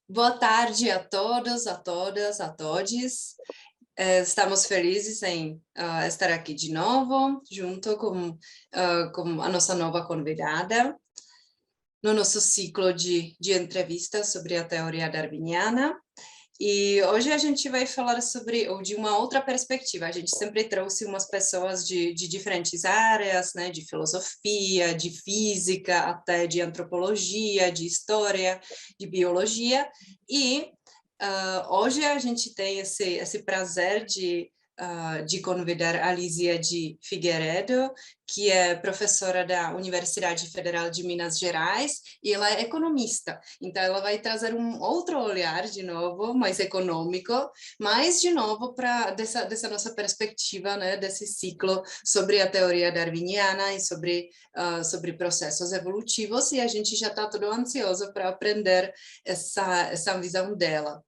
Boa tarde a todos, a todas, a todes. Estamos felizes em estar aqui de novo, junto com a nossa nova convidada, no nosso ciclo de entrevistas sobre a teoria darwiniana. E hoje a gente vai falar ou de uma outra perspectiva. A gente sempre trouxe umas pessoas de diferentes áreas, né, de filosofia, de física, até de antropologia, de história, de biologia, e hoje a gente tem esse prazer de convidar a Lísia de Figueiredo, que é professora da Universidade Federal de Minas Gerais, e ela é economista. Então, ela vai trazer um outro olhar, de novo, mais econômico, mas, de novo, dessa nossa perspectiva, né, desse ciclo sobre a teoria darwiniana e sobre processos evolutivos, e a gente já está todo ansioso para aprender essa visão dela.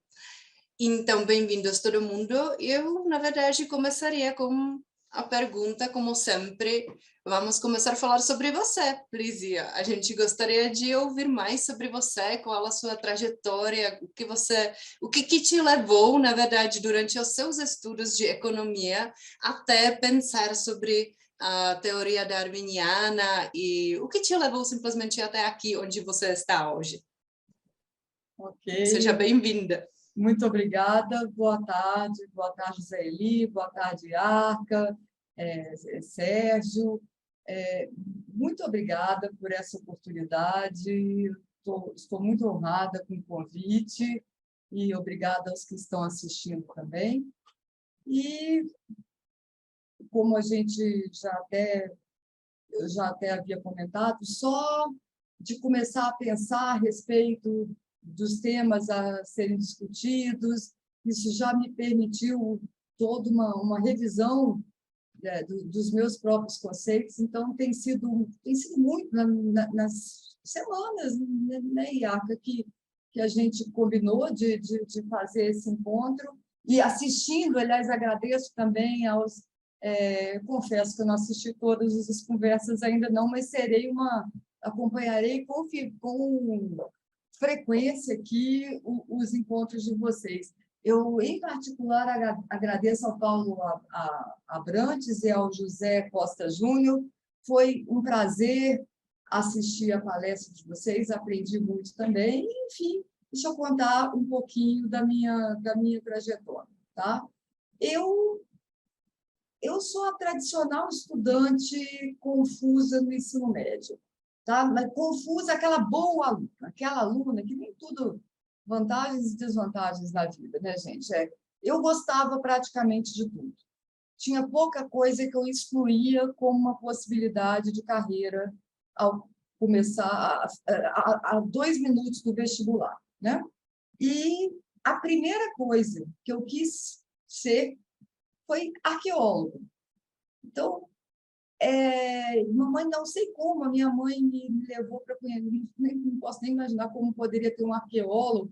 Então, bem-vindos todo mundo. Eu, na verdade, começaria com a pergunta, como sempre. Vamos começar a falar sobre você, Lísia. A gente gostaria de ouvir mais sobre você, qual a sua trajetória, o que te levou, na verdade, durante os seus estudos de economia, até pensar sobre a teoria darwiniana e o que te levou simplesmente até aqui, onde você está hoje. Ok. Seja bem-vinda. Muito obrigada. Boa tarde, Zeli, boa tarde, Arca, Sérgio. Muito obrigada por essa oportunidade. Estou muito honrada com o convite e obrigada aos que estão assistindo também. E, como a gente eu já até havia comentado, só de começar a pensar a respeito dos temas a serem discutidos, isso já me permitiu toda uma revisão dos meus próprios conceitos. Então, tem sido muito nas semanas, né, Iaka, que a gente combinou de fazer esse encontro, e assistindo, aliás, agradeço também aos... confesso que eu não assisti todas as conversas ainda não, mas acompanharei com frequência aqui os encontros de vocês. Eu, em particular, agradeço ao Paulo Abrantes e ao José Costa Júnior. Foi um prazer assistir a palestra de vocês, aprendi muito também. Enfim, deixa eu contar um pouquinho da minha trajetória. Tá? Eu sou a tradicional estudante confusa no ensino médio. Tá? Mas confusa, aquela boa aluna, aquela aluna que nem tudo, vantagens e desvantagens da vida, né, gente? Eu gostava praticamente de tudo. Tinha pouca coisa que eu excluía como uma possibilidade de carreira ao começar a 2 minutos do vestibular, né? E a primeira coisa que eu quis ser foi arqueólogo. Então, mamãe, não sei como, a minha mãe me levou para conhecer, não posso nem imaginar como poderia ter um arqueólogo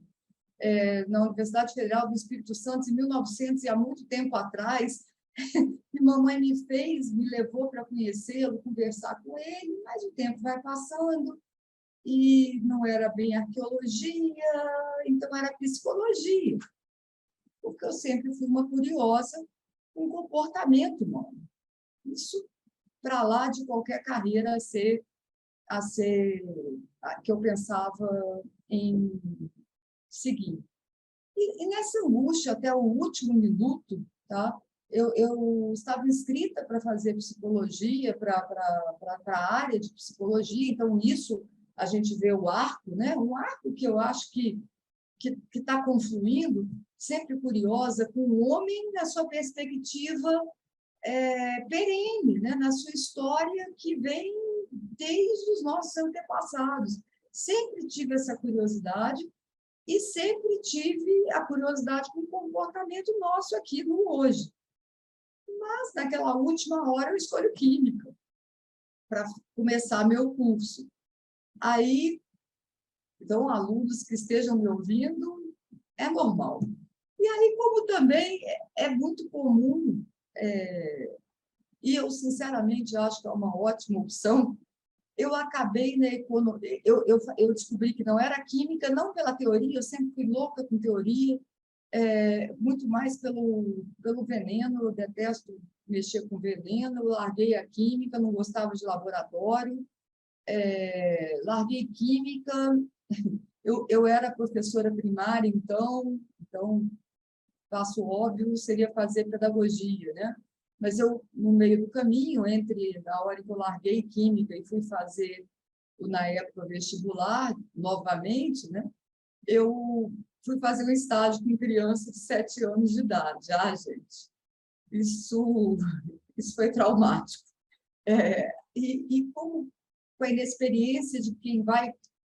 na Universidade Federal do Espírito Santo, em 1900, e há muito tempo atrás. E mamãe me levou para conhecê-lo, conversar com ele, mas o tempo vai passando, e não era bem arqueologia, então era psicologia, porque eu sempre fui uma curiosa com o comportamento humano. Isso para lá de qualquer carreira que eu pensava em seguir. E nessa angústia, até o último minuto, tá? Eu estava inscrita para fazer psicologia, para a área de psicologia, então nisso a gente vê o arco, né? Um arco que eu acho que está confluindo, sempre curiosa, com o homem na sua perspectiva perene, né? Na sua história que vem desde os nossos antepassados. Sempre tive essa curiosidade e sempre tive a curiosidade com o comportamento nosso aqui no hoje. Mas, naquela última hora, eu escolho química para começar meu curso. Aí, então, alunos que estejam me ouvindo, é normal. E aí, como também é muito comum, e eu, sinceramente, acho que é uma ótima opção, eu acabei na economia, eu descobri que não era química, não pela teoria, eu sempre fui louca com teoria, muito mais pelo veneno, eu detesto mexer com veneno, eu larguei a química, não gostava de laboratório, larguei química, eu era professora primária, então passo óbvio seria fazer pedagogia, né? Mas eu, no meio do caminho, entre a hora que eu larguei química e fui fazer, na época, novamente, né? Eu fui fazer um estágio com criança de 7 anos de idade. Ah, gente, isso foi traumático. Com a inexperiência de quem vai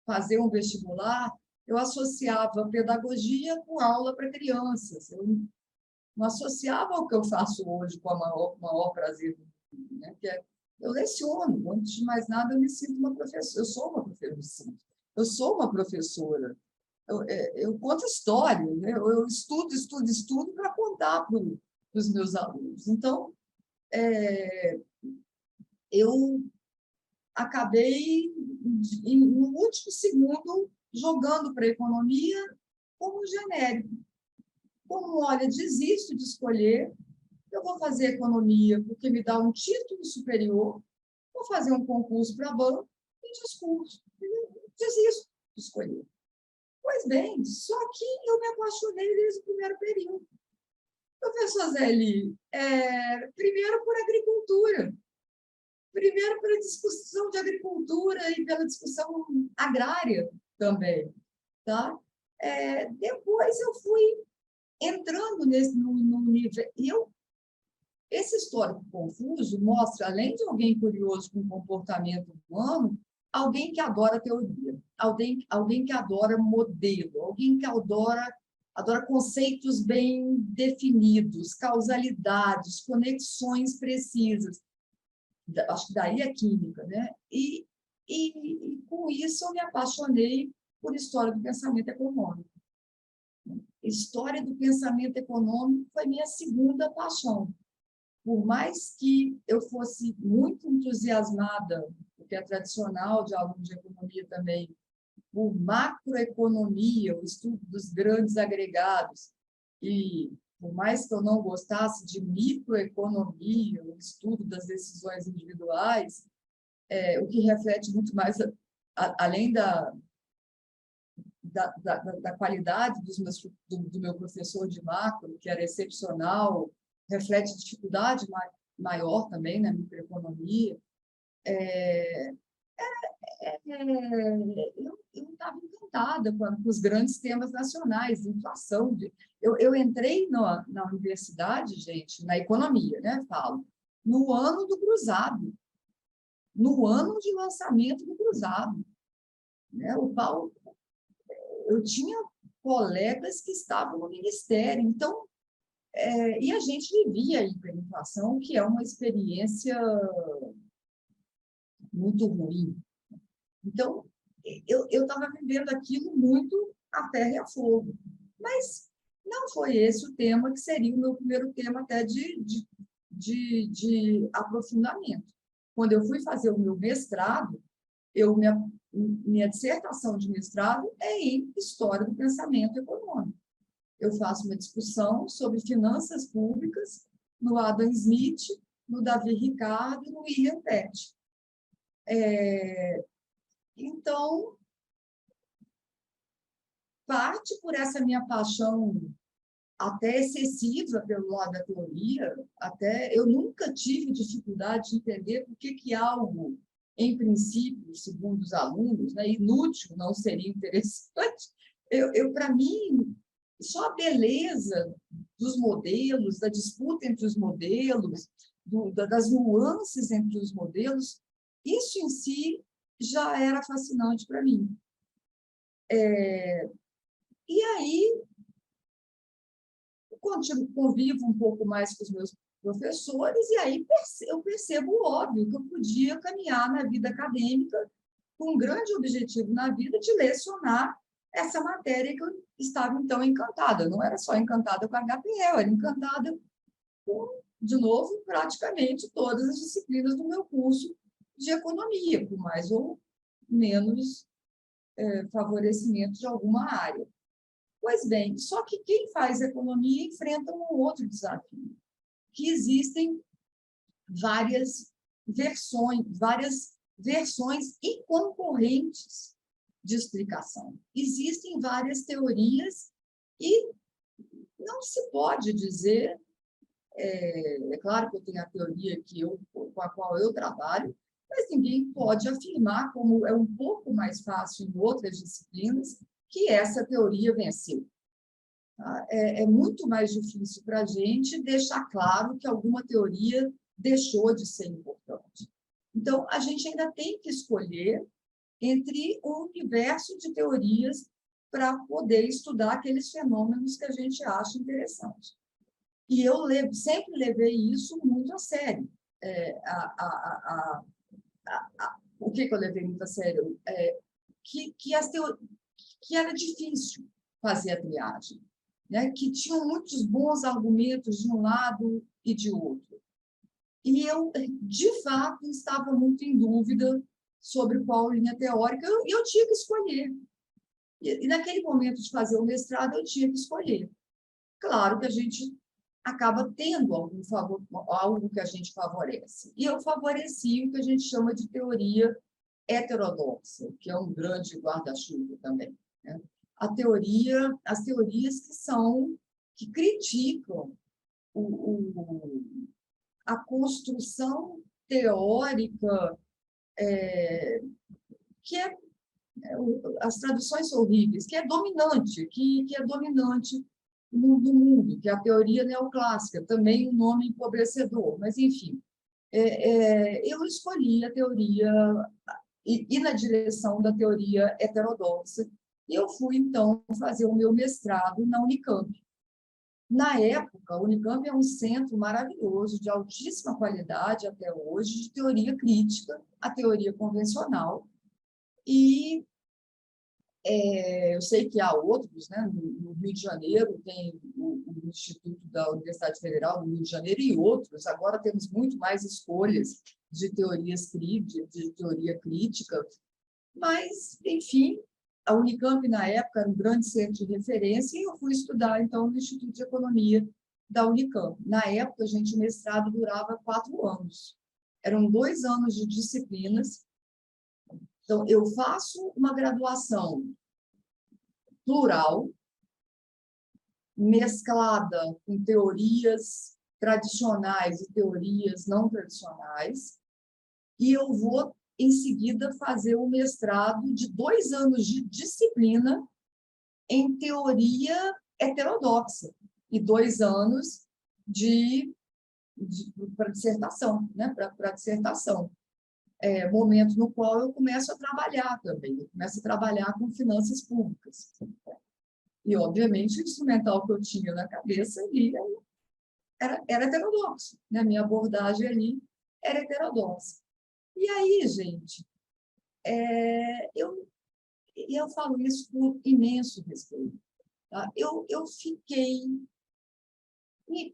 fazer um vestibular, eu associava pedagogia com aula para crianças. Eu não associava o que eu faço hoje com o maior prazer do mundo, né? Eu leciono. Antes de mais nada, eu me sinto uma professora. Eu sou uma professora. Eu conto história, né? Eu estudo para contar para os meus alunos. Então, eu acabei, no último segundo, jogando para a economia como genérico. Como, olha, desisto de escolher, eu vou fazer economia porque me dá um título superior, vou fazer um concurso para banco e desisto de escolher. Pois bem, só que eu me apaixonei desde o primeiro período. Professor Zeli, primeiro por agricultura, primeiro pela discussão de agricultura e pela discussão agrária também. Tá? Depois eu fui entrando no nível... Esse histórico confuso mostra, além de alguém curioso com o comportamento humano, alguém que adora teoria, alguém que adora modelo, alguém que adora conceitos bem definidos, causalidades, conexões precisas. Acho que daí é química, né? E com isso eu me apaixonei por história do pensamento econômico. História do pensamento econômico foi minha segunda paixão. Por mais que eu fosse muito entusiasmada, porque é tradicional de aluno de economia também, por macroeconomia, o estudo dos grandes agregados, e por mais que eu não gostasse de microeconomia, o estudo das decisões individuais, o que reflete muito mais, além da qualidade do meu professor de macro, que era excepcional, reflete dificuldade maior também na microeconomia. Eu estava encantada com os grandes temas nacionais, inflação. Eu entrei na universidade, gente, na economia, né? Falo, no ano do cruzado, no ano de lançamento do cruzado. Né? O Paulo, eu tinha colegas que estavam no ministério, então, e a gente vivia a hiperinflação, que é uma experiência muito ruim. Então, eu estava vivendo aquilo muito a terra e a fogo. Mas não foi esse o tema que seria o meu primeiro tema até de aprofundamento. Quando eu fui fazer o meu mestrado, minha dissertação de mestrado é em História do Pensamento Econômico. Eu faço uma discussão sobre finanças públicas no Adam Smith, no Davi Ricardo e no William Pett. Então, parte por essa minha paixão até excessiva pelo lado da teoria, eu nunca tive dificuldade de entender por que algo, em princípio, segundo os alunos, né, inútil não seria interessante. Para mim, só a beleza dos modelos, da disputa entre os modelos, das nuances entre os modelos, isso em si já era fascinante para mim. E aí, convivo um pouco mais com os meus professores, e aí eu percebo o óbvio, que eu podia caminhar na vida acadêmica com um grande objetivo na vida de lecionar essa matéria que eu estava, então, encantada. Eu não era só encantada com a HPE, eu era encantada com, de novo, praticamente todas as disciplinas do meu curso de economia, com mais ou menos favorecimento de alguma área. Pois bem, só que quem faz economia enfrenta um outro desafio, que existem várias versões e concorrentes de explicação. Existem várias teorias e não se pode dizer, é claro que eu tenho a teoria com a qual eu trabalho, mas ninguém pode afirmar, como é um pouco mais fácil em outras disciplinas, que essa teoria venceu. Tá? É muito mais difícil para a gente deixar claro que alguma teoria deixou de ser importante. Então, a gente ainda tem que escolher entre um universo de teorias para poder estudar aqueles fenômenos que a gente acha interessante. E eu sempre levei isso muito a sério. O que eu levei muito a sério? Que era difícil fazer a triagem, né? Que tinham muitos bons argumentos de um lado e de outro. E eu, de fato, estava muito em dúvida sobre qual linha teórica, e eu tinha que escolher. E naquele momento de fazer o mestrado, eu tinha que escolher. Claro que a gente acaba tendo algo que a gente favorece. E eu favoreci o que a gente chama de teoria heterodoxa, que é um grande guarda-chuva também, né? As teorias que criticam a construção teórica, que as traduções são horríveis, que é dominante, que é dominante no mundo, que é a teoria neoclássica, também um nome empobrecedor, mas, enfim, eu escolhi a teoria e na direção da teoria heterodoxa, e eu fui, então, fazer o meu mestrado na Unicamp. Na época, a Unicamp é um centro maravilhoso, de altíssima qualidade até hoje, de teoria crítica, a teoria convencional, e eu sei que há outros, né? No Rio de Janeiro tem o Instituto da Universidade Federal do Rio de Janeiro e outros. Agora temos muito mais escolhas de de teoria crítica, mas, enfim, a Unicamp, na época, era um grande centro de referência e eu fui estudar, então, no Instituto de Economia da Unicamp. Na época, o mestrado durava 4 anos. Eram 2 anos de disciplinas. Então, eu faço uma graduação plural, mesclada com teorias tradicionais e teorias não tradicionais, e eu vou, em seguida, fazer o mestrado de 2 anos de disciplina em teoria heterodoxa e 2 anos para dissertação, né? Para dissertação. Momento no qual eu começo a trabalhar também, eu começo a trabalhar com finanças públicas. E, obviamente, o instrumental que eu tinha na cabeça ali era heterodoxo, né? A minha abordagem ali era heterodoxa. E aí, gente, eu falo isso com imenso respeito. Tá? Eu fiquei...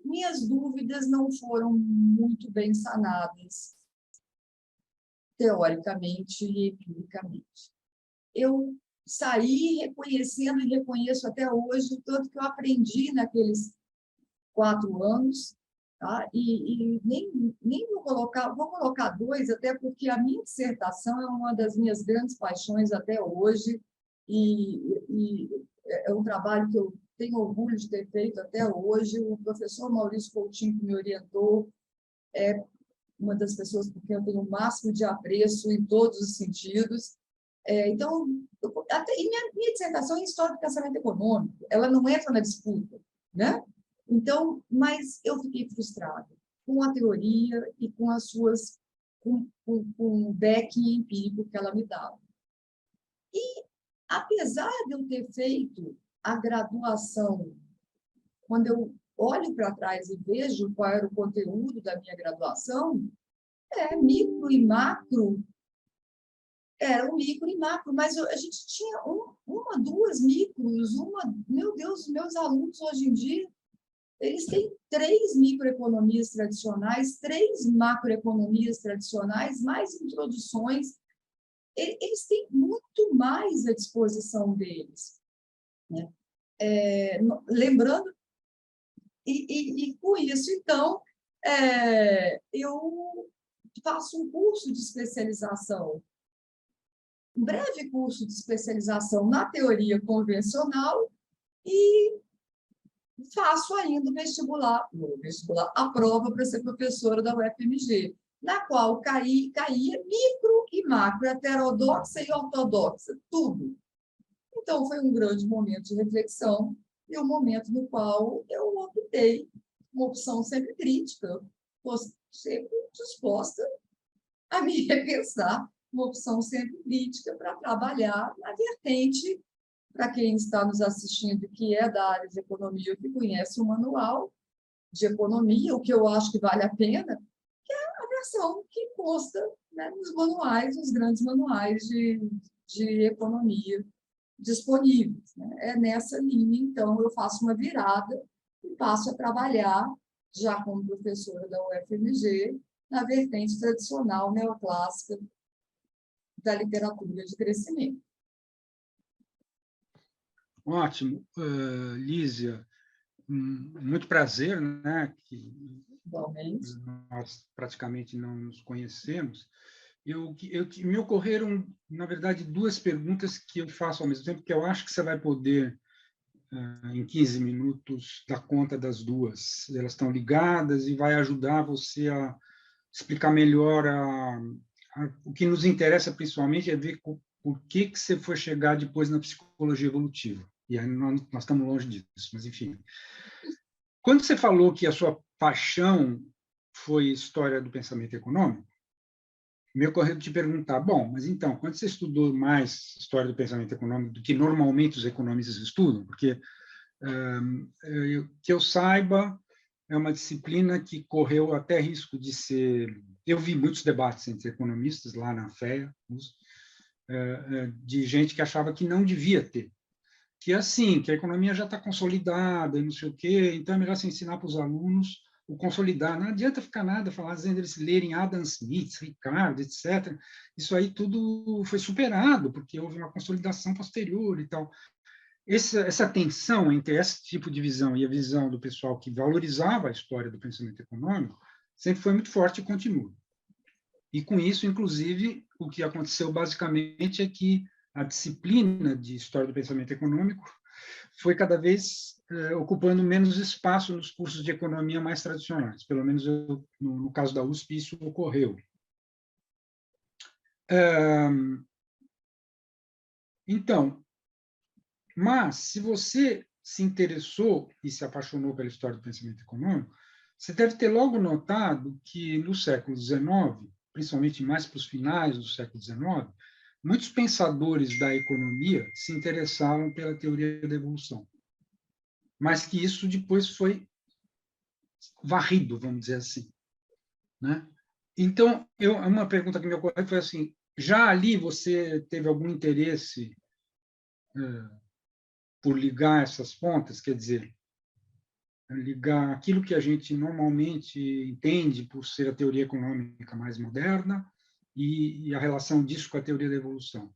Minhas dúvidas não foram muito bem sanadas, teoricamente e empiricamente. Eu saí reconhecendo e reconheço até hoje o tanto que eu aprendi naqueles 4 anos, tá? E nem vou colocar 2, até porque a minha dissertação é uma das minhas grandes paixões até hoje, e é um trabalho que eu tenho orgulho de ter feito até hoje. O professor Maurício Coutinho, que me orientou, é uma das pessoas por quem eu tenho o máximo de apreço em todos os sentidos. Então, minha dissertação é em História do Pensamento Econômico, ela não entra na disputa, né? Então, mas eu fiquei frustrada com a teoria e com as suas, com o backing empírico que ela me dava. E, apesar de eu ter feito a graduação, quando eu olho para trás e vejo qual era o conteúdo da minha graduação, micro e macro, era um micro e macro, mas a gente tinha 1, 2 micros, meu Deus, os meus alunos hoje em dia, eles têm 3 microeconomias tradicionais, 3 macroeconomias tradicionais, mais introduções. Eles têm muito mais à disposição deles, né? Lembrando, e com isso, então, eu faço um curso de especialização, um breve curso de especialização na teoria convencional e faço ainda o vestibular, a prova para ser professora da UFMG, na qual caía micro e macro, heterodoxa e ortodoxa, tudo. Então, foi um grande momento de reflexão e um momento no qual eu optei, uma opção sempre crítica, sempre disposta a me repensar, uma opção sempre crítica para trabalhar na vertente, para quem está nos assistindo, que é da área de economia, que conhece o manual de economia, o que eu acho que vale a pena, que é a versão que consta, né, nos manuais, nos grandes manuais de economia disponíveis, né? É nessa linha, então, eu faço uma virada e passo a trabalhar, já como professora da UFMG, na vertente tradicional neoclássica da literatura de crescimento. Ótimo. Lísia, muito prazer, né? Que Igualmente. nós praticamente não nos conhecemos. Me ocorreram, na verdade, 2 perguntas que eu faço ao mesmo tempo, que eu acho que você vai poder, em 15 minutos, dar conta das 2. Elas estão ligadas e vai ajudar você a explicar melhor o que nos interessa, principalmente, é ver por que você foi chegar depois na psicologia evolutiva. E aí nós estamos longe disso, mas, enfim. Quando você falou que a sua paixão foi história do pensamento econômico, me ocorreu te perguntar, bom, mas então, quando você estudou mais história do pensamento econômico do que normalmente os economistas estudam, porque, que eu saiba, é uma disciplina que correu até risco de ser... Eu vi muitos debates entre economistas lá na FEA, de gente que achava que não devia ter, que é assim, que a economia já está consolidada e não sei o quê, então é melhor se ensinar para os alunos o consolidar. Não adianta ficar nada fazendo eles lerem Adam Smith, Ricardo, etc. Isso aí tudo foi superado, porque houve uma consolidação posterior e tal. Essa tensão entre esse tipo de visão e a visão do pessoal que valorizava a história do pensamento econômico sempre foi muito forte e continua. E, com isso, inclusive, o que aconteceu basicamente é que a disciplina de história do pensamento econômico foi cada vez ocupando menos espaço nos cursos de economia mais tradicionais. Pelo menos no caso da USP, isso ocorreu. Então, mas, se você se interessou e se apaixonou pela história do pensamento econômico, você deve ter logo notado que, no século XIX, principalmente mais para os finais do século XIX, muitos pensadores da economia se interessavam pela teoria da evolução, mas que isso depois foi varrido, vamos dizer assim, né? Então, uma pergunta que me ocorreu foi assim, já ali você teve algum interesse por ligar essas pontas, quer dizer, ligar aquilo que a gente normalmente entende por ser a teoria econômica mais moderna e a relação disso com a teoria da evolução,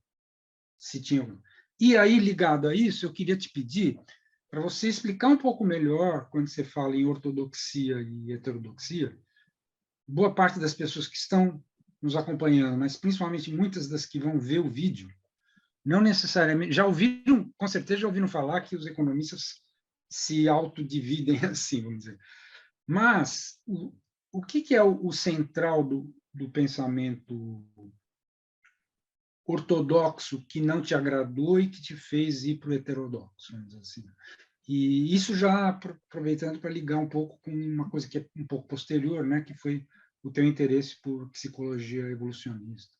se tinha algum. E aí, ligado a isso, eu queria te pedir para você explicar um pouco melhor, quando você fala em ortodoxia e heterodoxia, boa parte das pessoas que estão nos acompanhando, mas principalmente muitas das que vão ver o vídeo, não necessariamente, já ouviram, com certeza já ouviram falar que os economistas se autodividem assim, vamos dizer. Mas o que é o central do pensamento ortodoxo que não te agradou e que te fez ir para o heterodoxo, vamos dizer assim? E isso já aproveitando para ligar um pouco com uma coisa que é um pouco posterior, né, que foi o teu interesse por psicologia evolucionista.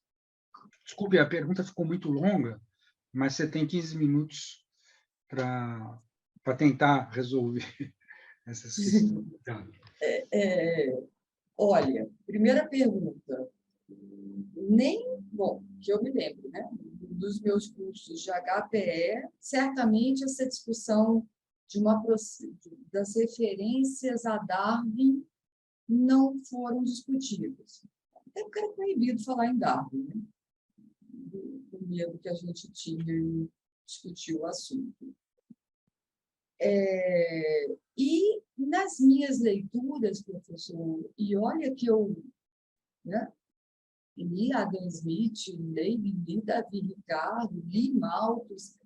Desculpe, a pergunta ficou muito longa, mas você tem 15 minutos para tentar resolver essas questões. Olha, primeira pergunta. Bom, que eu me lembro, né? Dos meus cursos de HPE, certamente essa discussão das referências a Darwin não foram discutidas. Até porque era proibido falar em Darwin, né? Do medo que a gente tinha em discutir o assunto. E nas minhas leituras, professor, e olha que eu, né, li Adam Smith, li Davi Ricardo, li Malthus.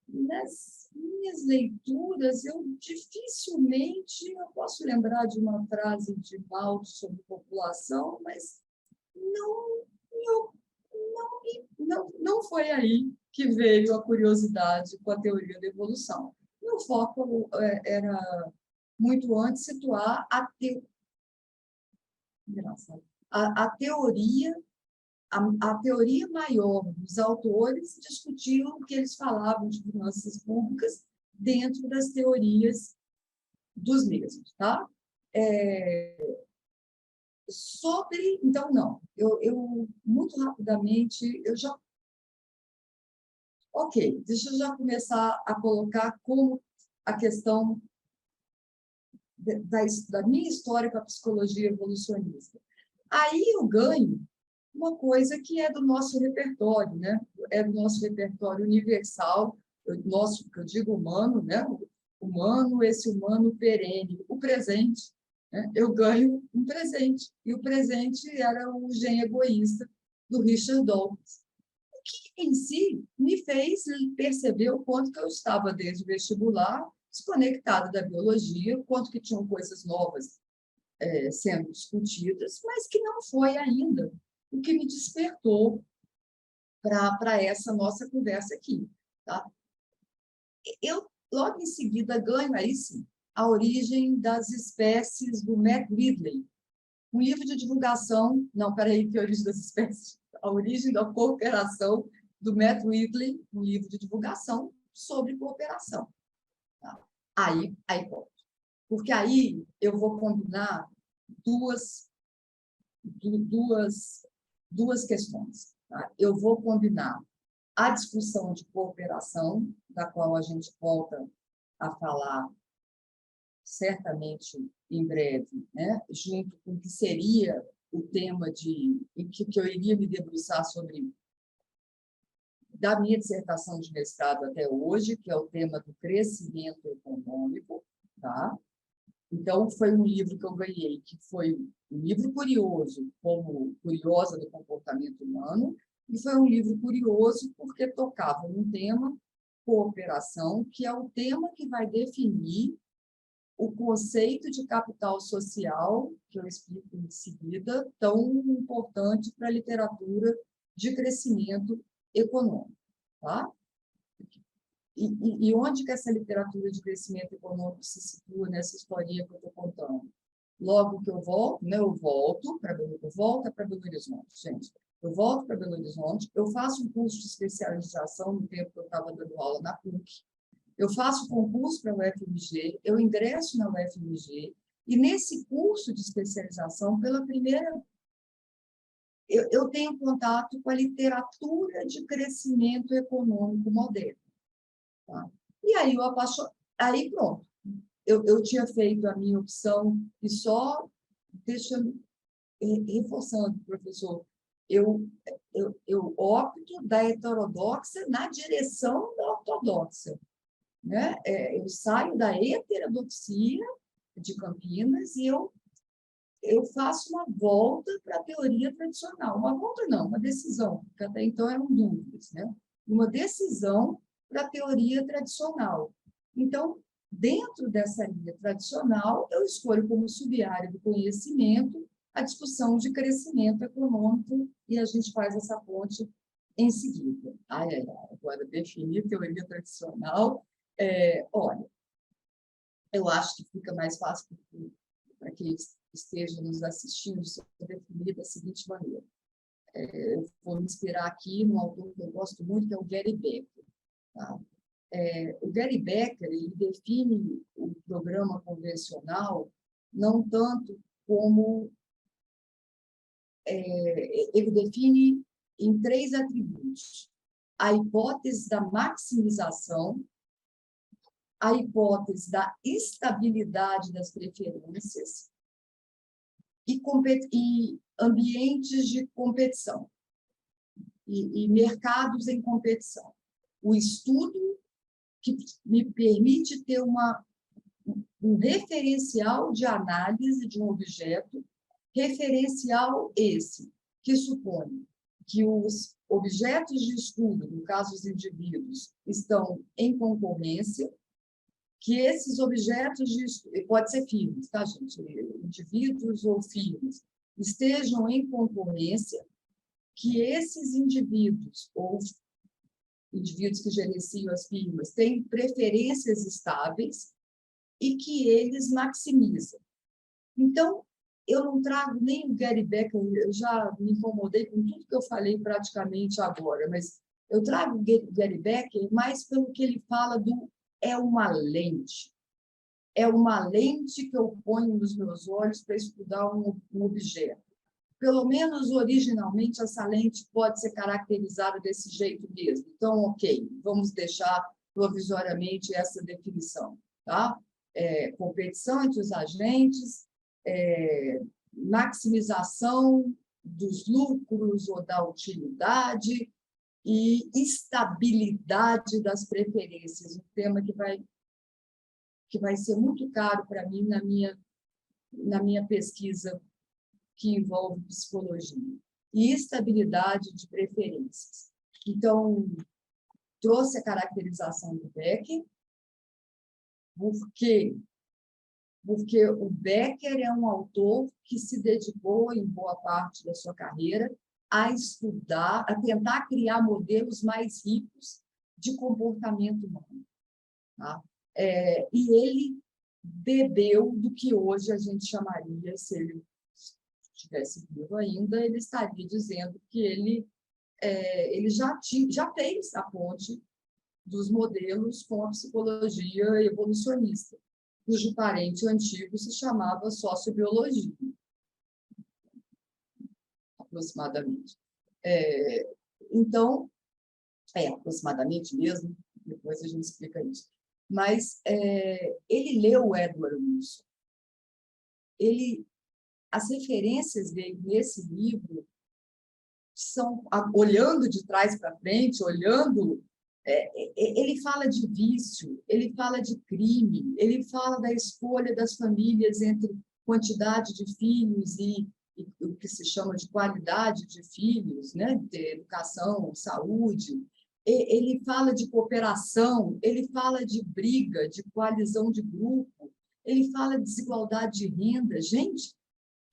Nas minhas leituras, eu dificilmente eu posso lembrar de uma frase de Malthus sobre população, mas não foi aí que veio a curiosidade com a teoria da evolução. Meu foco era muito antes situar a teoria. A teoria maior dos autores discutiam o que eles falavam de finanças públicas dentro das teorias dos mesmos, tá? Então, não. Eu muito rapidamente, Ok, deixa eu já começar a colocar como a questão da minha história com a psicologia evolucionista. Aí eu ganho uma coisa que é do nosso repertório, né? É do nosso repertório universal, nosso, que eu digo humano, né? Humano, esse humano perene, o presente. Né? Eu ganho um presente, e o presente era o Gene Egoísta, do Richard Dawkins, que em si me fez perceber o quanto que eu estava desde o vestibular desconectada da biologia, o quanto que tinham coisas novas sendo discutidas, mas que não foi ainda o que me despertou para essa nossa conversa aqui. Tá? Eu, logo em seguida, ganho aí sim A Origem das Espécies, do Matt Ridley, um livro de divulgação, não, peraí, que Origem das Espécies? A Origem da Cooperação, do Matt Ridley, um livro de divulgação sobre cooperação. Tá? Aí ponto. Porque aí eu vou combinar duas questões. Tá? Eu vou combinar a discussão de cooperação, da qual a gente volta a falar certamente em breve, né? Junto com o que seria o tema em que eu iria me debruçar sobre da minha dissertação de mestrado até hoje, que é o tema do crescimento econômico, tá? Então, foi um livro que eu ganhei, que foi um livro curioso, como Curiosa do Comportamento Humano, e foi um livro curioso porque tocava num tema, cooperação, que é o tema que vai definir o conceito de capital social, que eu explico em seguida, tão importante para a literatura de crescimento econômico. Tá? E onde que essa literatura de crescimento econômico se situa nessa historinha que eu estou contando? Logo que eu volto, né, eu volto para Belo Horizonte, gente. Eu volto para Belo Horizonte, eu faço um curso de especialização no tempo que eu estava dando aula na PUC, eu faço concurso para a UFMG, eu ingresso na UFMG, e nesse curso de especialização, pela primeira eu tenho contato com a literatura de crescimento econômico moderno. Tá? E aí eu aí pronto. Eu tinha feito a minha opção e só reforçando, professor, eu opto da heterodoxa na direção da ortodoxa. Né? Eu saio da heterodoxia de Campinas e eu faço uma volta para a teoria tradicional. Uma volta não, uma decisão, porque até então eram dúvidas. Né? Uma decisão para a teoria tradicional. Então, dentro dessa linha tradicional, eu escolho como sub-área do conhecimento a discussão de crescimento econômico e a gente faz essa ponte em seguida. Agora, definir teoria tradicional. Olha, eu acho que fica mais fácil para quem esteja nos assistindo se definir da seguinte maneira. Eu vou me inspirar aqui num autor que eu gosto muito, que é o Gary Becker. Tá? O Gary Becker ele define o programa convencional não tanto como... ele define em 3 atributos. A hipótese da maximização, a hipótese da estabilidade das preferências e ambientes de competição e mercados em competição. O estudo que me permite ter um referencial de análise de um objeto, referencial esse, que supõe que os objetos de estudo, no caso os indivíduos, estão em concorrência, que esses objetos de estudo, pode ser firmes, tá, gente? Indivíduos ou firmes, estejam em concorrência, que esses indivíduos, ou indivíduos que gerenciam as firmas, têm preferências estáveis e que eles maximizam. Então, eu não trago nem o Gary Becker, eu já me incomodei com tudo que eu falei praticamente agora, mas eu trago o Gary Becker mais pelo que ele fala do é uma lente. É uma lente que eu ponho nos meus olhos para estudar um objeto. Pelo menos originalmente, essa lente pode ser caracterizada desse jeito mesmo. Então, ok, vamos deixar provisoriamente essa definição. Tá? Competição entre os agentes, maximização dos lucros ou da utilidade e estabilidade das preferências, um tema que vai ser muito caro para mim na minha pesquisa que envolve psicologia, e estabilidade de preferências. Então, trouxe a caracterização do Becker, porque o Becker é um autor que se dedicou, em boa parte da sua carreira, a estudar, a tentar criar modelos mais ricos de comportamento humano. Tá? E ele bebeu do que hoje a gente chamaria, se ele estivesse vivo ainda, ele estaria dizendo que ele já fez a ponte dos modelos com a psicologia evolucionista, cujo parente antigo se chamava sociobiologia, aproximadamente. Então, aproximadamente mesmo, depois a gente explica isso. Mas ele leu Edward Wilson. As referências dele nesse livro são, olhando de trás para frente, ele fala de vício, ele fala de crime, ele fala da escolha das famílias entre quantidade de filhos e o que se chama de qualidade de filhos, né? De educação, saúde. Ele fala de cooperação, ele fala de briga, de coalizão de grupo, ele fala de desigualdade de renda. Gente,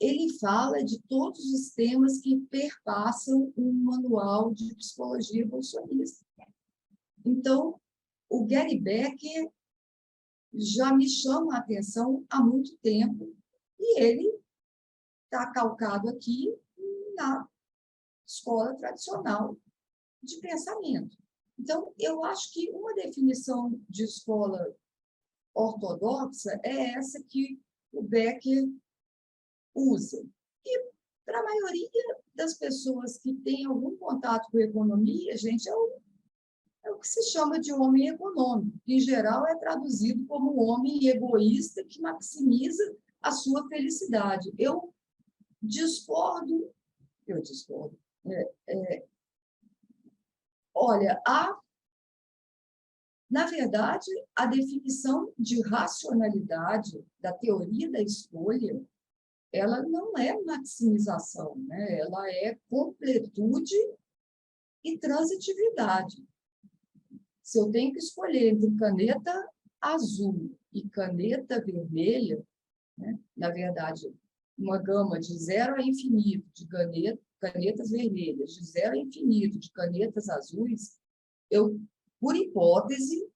ele fala de todos os temas que perpassam um manual de psicologia evolucionista. Então, o Gary Becker já me chama a atenção há muito tempo e ele está calcado aqui na escola tradicional de pensamento. Então, eu acho que uma definição de escola ortodoxa é essa que o Becker usa. E, para a maioria das pessoas que têm algum contato com economia, gente, é o que se chama de homem econômico, que, em geral, é traduzido como homem egoísta que maximiza a sua felicidade. Eu discordo. Olha, na verdade, a definição de racionalidade da teoria da escolha, ela não é maximização, né? Ela é completude e transitividade. Se eu tenho que escolher entre caneta azul e caneta vermelha, né? Na verdade, uma gama de 0 a infinito de canetas vermelhas, de 0 a infinito de canetas azuis, eu, por hipótese,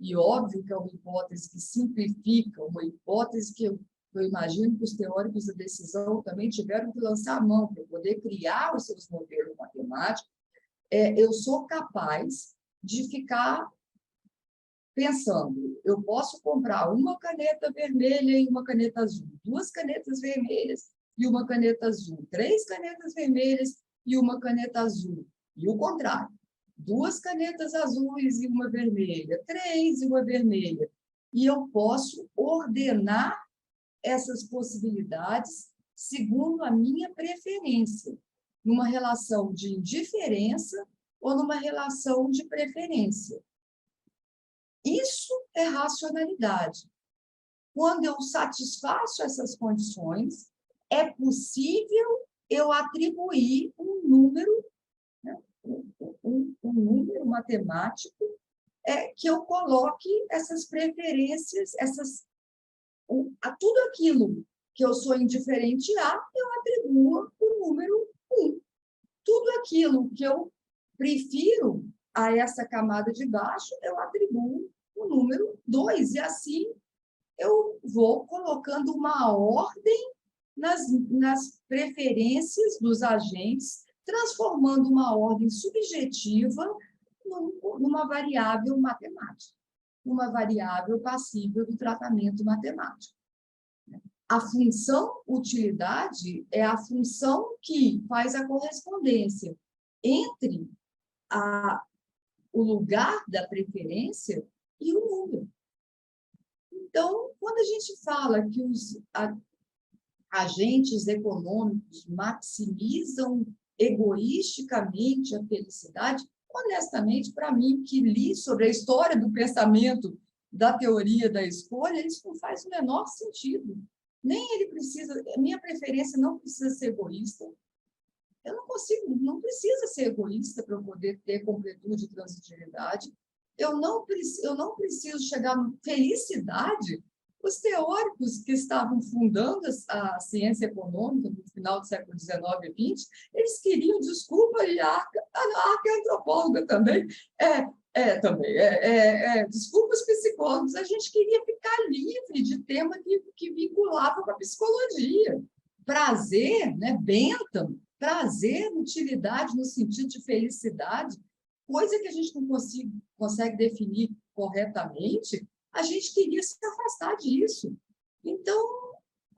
e óbvio que é uma hipótese que simplifica, uma hipótese que eu imagino que os teóricos da decisão também tiveram que lançar a mão para poder criar os seus modelos matemáticos, eu sou capaz de ficar pensando, eu posso comprar uma caneta vermelha e uma caneta azul, 2 canetas vermelhas e uma caneta azul, 3 canetas vermelhas e uma caneta azul, e o contrário, 2 canetas azuis e uma vermelha, 3 e uma vermelha. e eu posso ordenar essas possibilidades segundo a minha preferência, numa relação de indiferença ou numa relação de preferência. Isso é racionalidade. Quando eu satisfaço essas condições, é possível eu atribuir um número, né, um número matemático, que eu coloque essas preferências, a tudo aquilo que eu sou indiferente a, eu atribuo o número 1. Tudo aquilo que eu prefiro a essa camada de baixo, eu atribuo o número 2. E assim eu vou colocando uma ordem nas preferências dos agentes, transformando uma ordem subjetiva numa variável matemática, numa variável passível do tratamento matemático. A função utilidade é a função que faz a correspondência entre o lugar da preferência e o número. Então, quando a gente fala que os agentes econômicos maximizam egoisticamente a felicidade, honestamente, para mim, que li sobre a história do pensamento da teoria da escolha, isso não faz o menor sentido. Nem ele precisa, a minha preferência não precisa ser egoísta. Eu não precisa ser egoísta para eu poder ter completude e transitividade. Eu não preciso chegar à felicidade. Os teóricos que estavam fundando a ciência econômica no final do século XIX e XX, eles queriam, desculpa, e a arqueantropóloga também, desculpa os psicólogos, a gente queria ficar livre de tema que vinculava com a psicologia. Prazer, né, Bentham, prazer, utilidade no sentido de felicidade, coisa que a gente não consegue definir corretamente, a gente queria se afastar disso. Então,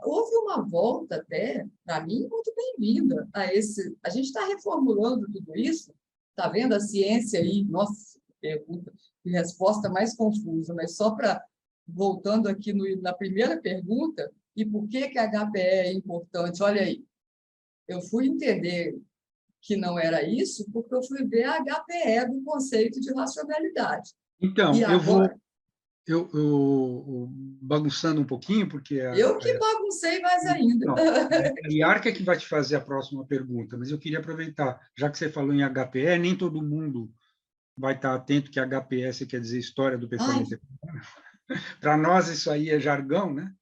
houve uma volta até, para mim, muito bem-vinda a esse... A gente está reformulando tudo isso, está vendo a ciência aí? Nossa, pergunta, que resposta mais confusa, mas só para, voltando aqui na primeira pergunta, e por que a HPE é importante? Olha aí, eu fui entender que não era isso, porque eu fui ver a HPE do conceito de racionalidade. Então, e agora, eu bagunçando um pouquinho, porque... Eu que baguncei mais ainda. Não, a Iarca é que vai te fazer a próxima pergunta, mas eu queria aproveitar, já que você falou em HPE, nem todo mundo vai estar atento que HPS quer dizer História do Pensamento Econômico. Para nós isso aí é jargão, né?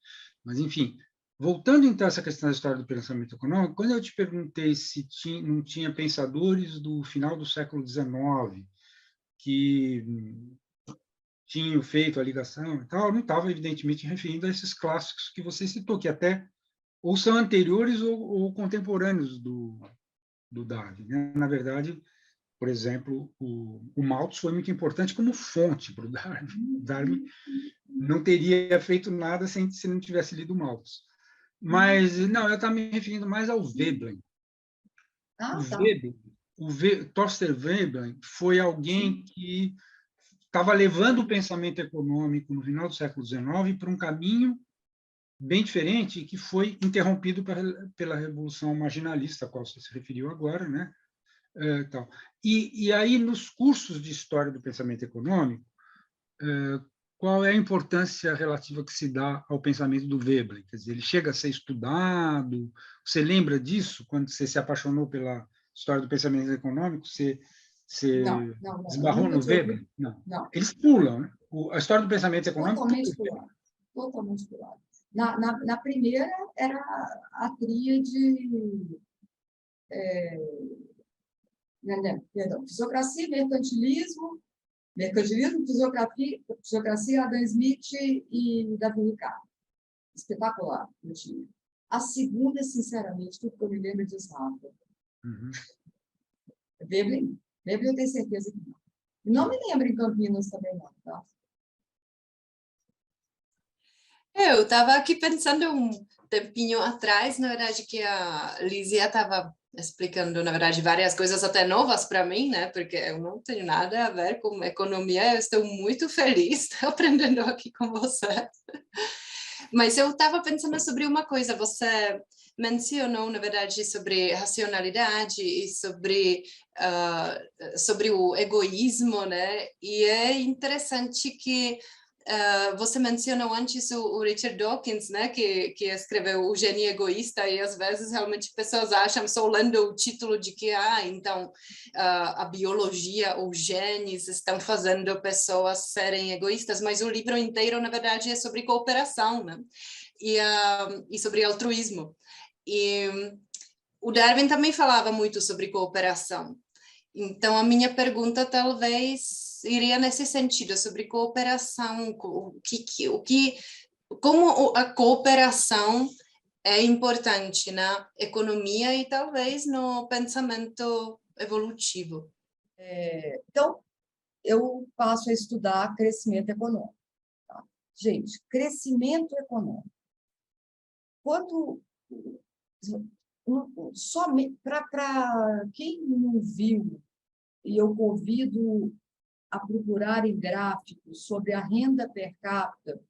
Mas, enfim, voltando então a essa questão da história do pensamento econômico, quando eu te perguntei se não tinha pensadores do final do século XIX que tinham feito a ligação e tal, eu não estava, evidentemente, referindo a esses clássicos que você citou, que até ou são anteriores ou contemporâneos do Darwin, né? Na verdade, por exemplo, o Malthus foi muito importante como fonte para o Darwin. Darwin não teria feito nada se não tivesse lido o Malthus. Mas, não, eu estava me referindo mais ao Veblen. Thorsten Veblen foi alguém que estava levando o pensamento econômico no final do século XIX para um caminho bem diferente, que foi interrompido pela Revolução Marginalista, a qual você se referiu agora, né? E aí, nos cursos de História do Pensamento Econômico, qual é a importância relativa que se dá ao pensamento do Veblen? Quer dizer, ele chega a ser estudado? Você lembra disso, quando você se apaixonou pela História do Pensamento Econômico? Você não, esbarrou no Veblen? Não. Eles pulam, né? A História do Pensamento Econômico... Totalmente pulado. Na primeira, era a tríade... fisiocracia, mercantilismo, fisiocracia, Adam Smith e Davi Ricardo. Espetacular, eu tinha. A segunda, sinceramente, tudo que eu me lembro de Rafa. Veblen eu tenho certeza que não. Não me lembro em Campinas também, não, tá? Eu estava aqui pensando um tempinho atrás, na verdade, que a Lízia estava explicando, na verdade, várias coisas até novas para mim, né? Porque eu não tenho nada a ver com economia, eu estou muito feliz aprendendo aqui com você. Mas eu estava pensando sobre uma coisa, você mencionou, na verdade, sobre racionalidade e sobre o egoísmo, né? E é interessante que você mencionou antes o Richard Dawkins, né, que escreveu O Gênio Egoísta, e às vezes realmente pessoas acham, só lendo o título, de que então a biologia ou genes estão fazendo pessoas serem egoístas, mas o livro inteiro, na verdade, é sobre cooperação, né, e sobre altruísmo. E o Darwin também falava muito sobre cooperação. Então, a minha pergunta talvez iria nesse sentido, sobre cooperação, como a cooperação é importante na economia e talvez no pensamento evolutivo. Então, eu passo a estudar crescimento econômico. Tá? Gente, crescimento econômico. Quando somente para quem não viu, e eu convido a procurarem gráficos sobre a renda per capita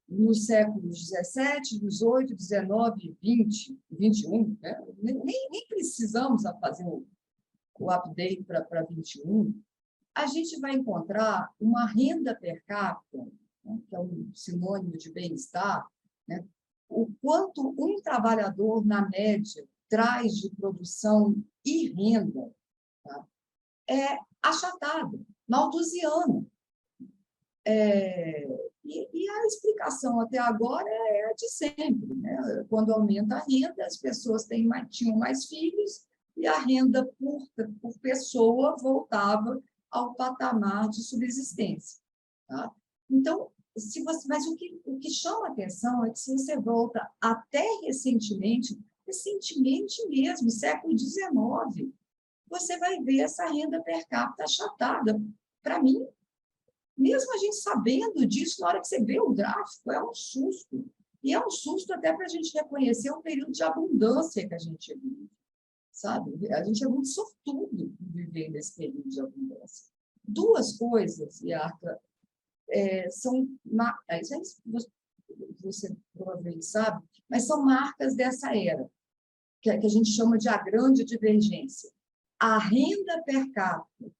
nos séculos 17, 18, 19, 20, 21, né? Nem precisamos fazer o update para 21, a gente vai encontrar uma renda per capita, né, que é um sinônimo de bem-estar, né, o quanto um trabalhador, na média, traz de produção e renda, tá, é achatado, malthusiano. E a explicação até agora é a de sempre, né? Quando aumenta a renda, as pessoas tinham mais filhos e a renda por pessoa voltava ao patamar de subsistência. Tá? Então, mas o que chama a atenção é que se você volta até recentemente mesmo, século XIX, você vai ver essa renda per capita achatada. Para mim, mesmo a gente sabendo disso, na hora que você vê o gráfico, é um susto. E é um susto até para a gente reconhecer o período de abundância que a gente vive, sabe? A gente é muito sortudo viver nesse período de abundância. Duas coisas, Yarka, são... Você provavelmente sabe, mas são marcas dessa era, que a gente chama de a grande divergência. A renda per capita,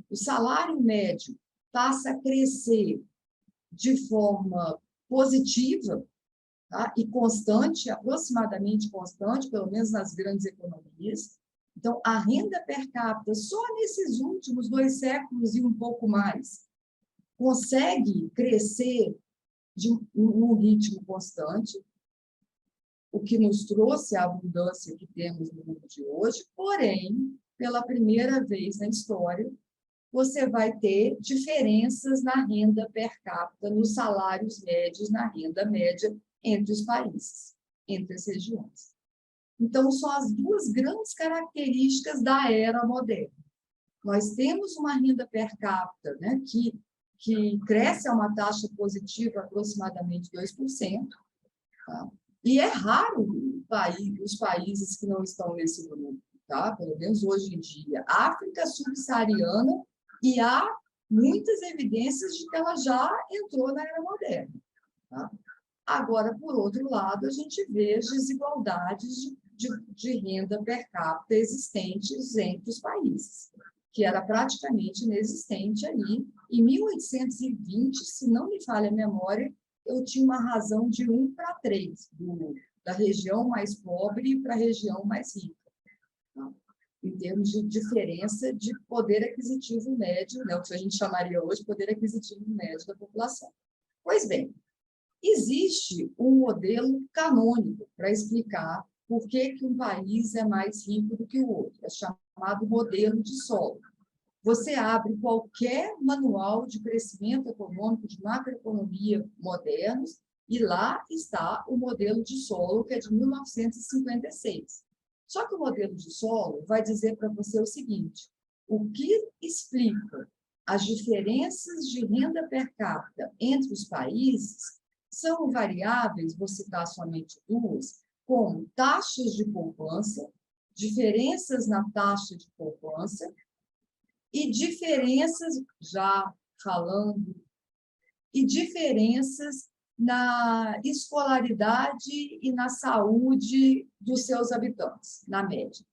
o salário médio, passa a crescer de forma positiva, tá? E constante, aproximadamente constante, pelo menos nas grandes economias. Então, a renda per capita, só nesses últimos 2 séculos e um pouco mais, consegue crescer num ritmo constante, o que nos trouxe a abundância que temos no mundo de hoje, porém, pela primeira vez na história, você vai ter diferenças na renda per capita, nos salários médios, na renda média entre os países, entre as regiões. Então, são as duas grandes características da era moderna. Nós temos uma renda per capita, né, que cresce a uma taxa positiva aproximadamente 2%, tá? E é raro os países que não estão nesse grupo, tá? Pelo menos hoje em dia. África subsaariana, e há muitas evidências de que ela já entrou na era moderna. Tá? Agora, por outro lado, a gente vê as desigualdades de renda per capita existentes entre os países, que era praticamente inexistente ali. Em 1820, se não me falha a memória, eu tinha uma razão de 1:3, da região mais pobre para a região mais rica. Tá? Em termos de diferença de poder aquisitivo médio, né, o que a gente chamaria hoje de poder aquisitivo médio da população. Pois bem, existe um modelo canônico para explicar por que um país é mais rico do que o outro, é chamado modelo de solo. Você abre qualquer manual de crescimento econômico, de macroeconomia modernos, e lá está o modelo de solo, que é de 1956. Só que o modelo de solo vai dizer para você o seguinte: o que explica as diferenças de renda per capita entre os países são variáveis, vou citar somente duas, como taxas de poupança diferenças na taxa de poupança e diferenças, já falando, e diferenças na escolaridade e na saúde dos seus habitantes, na média.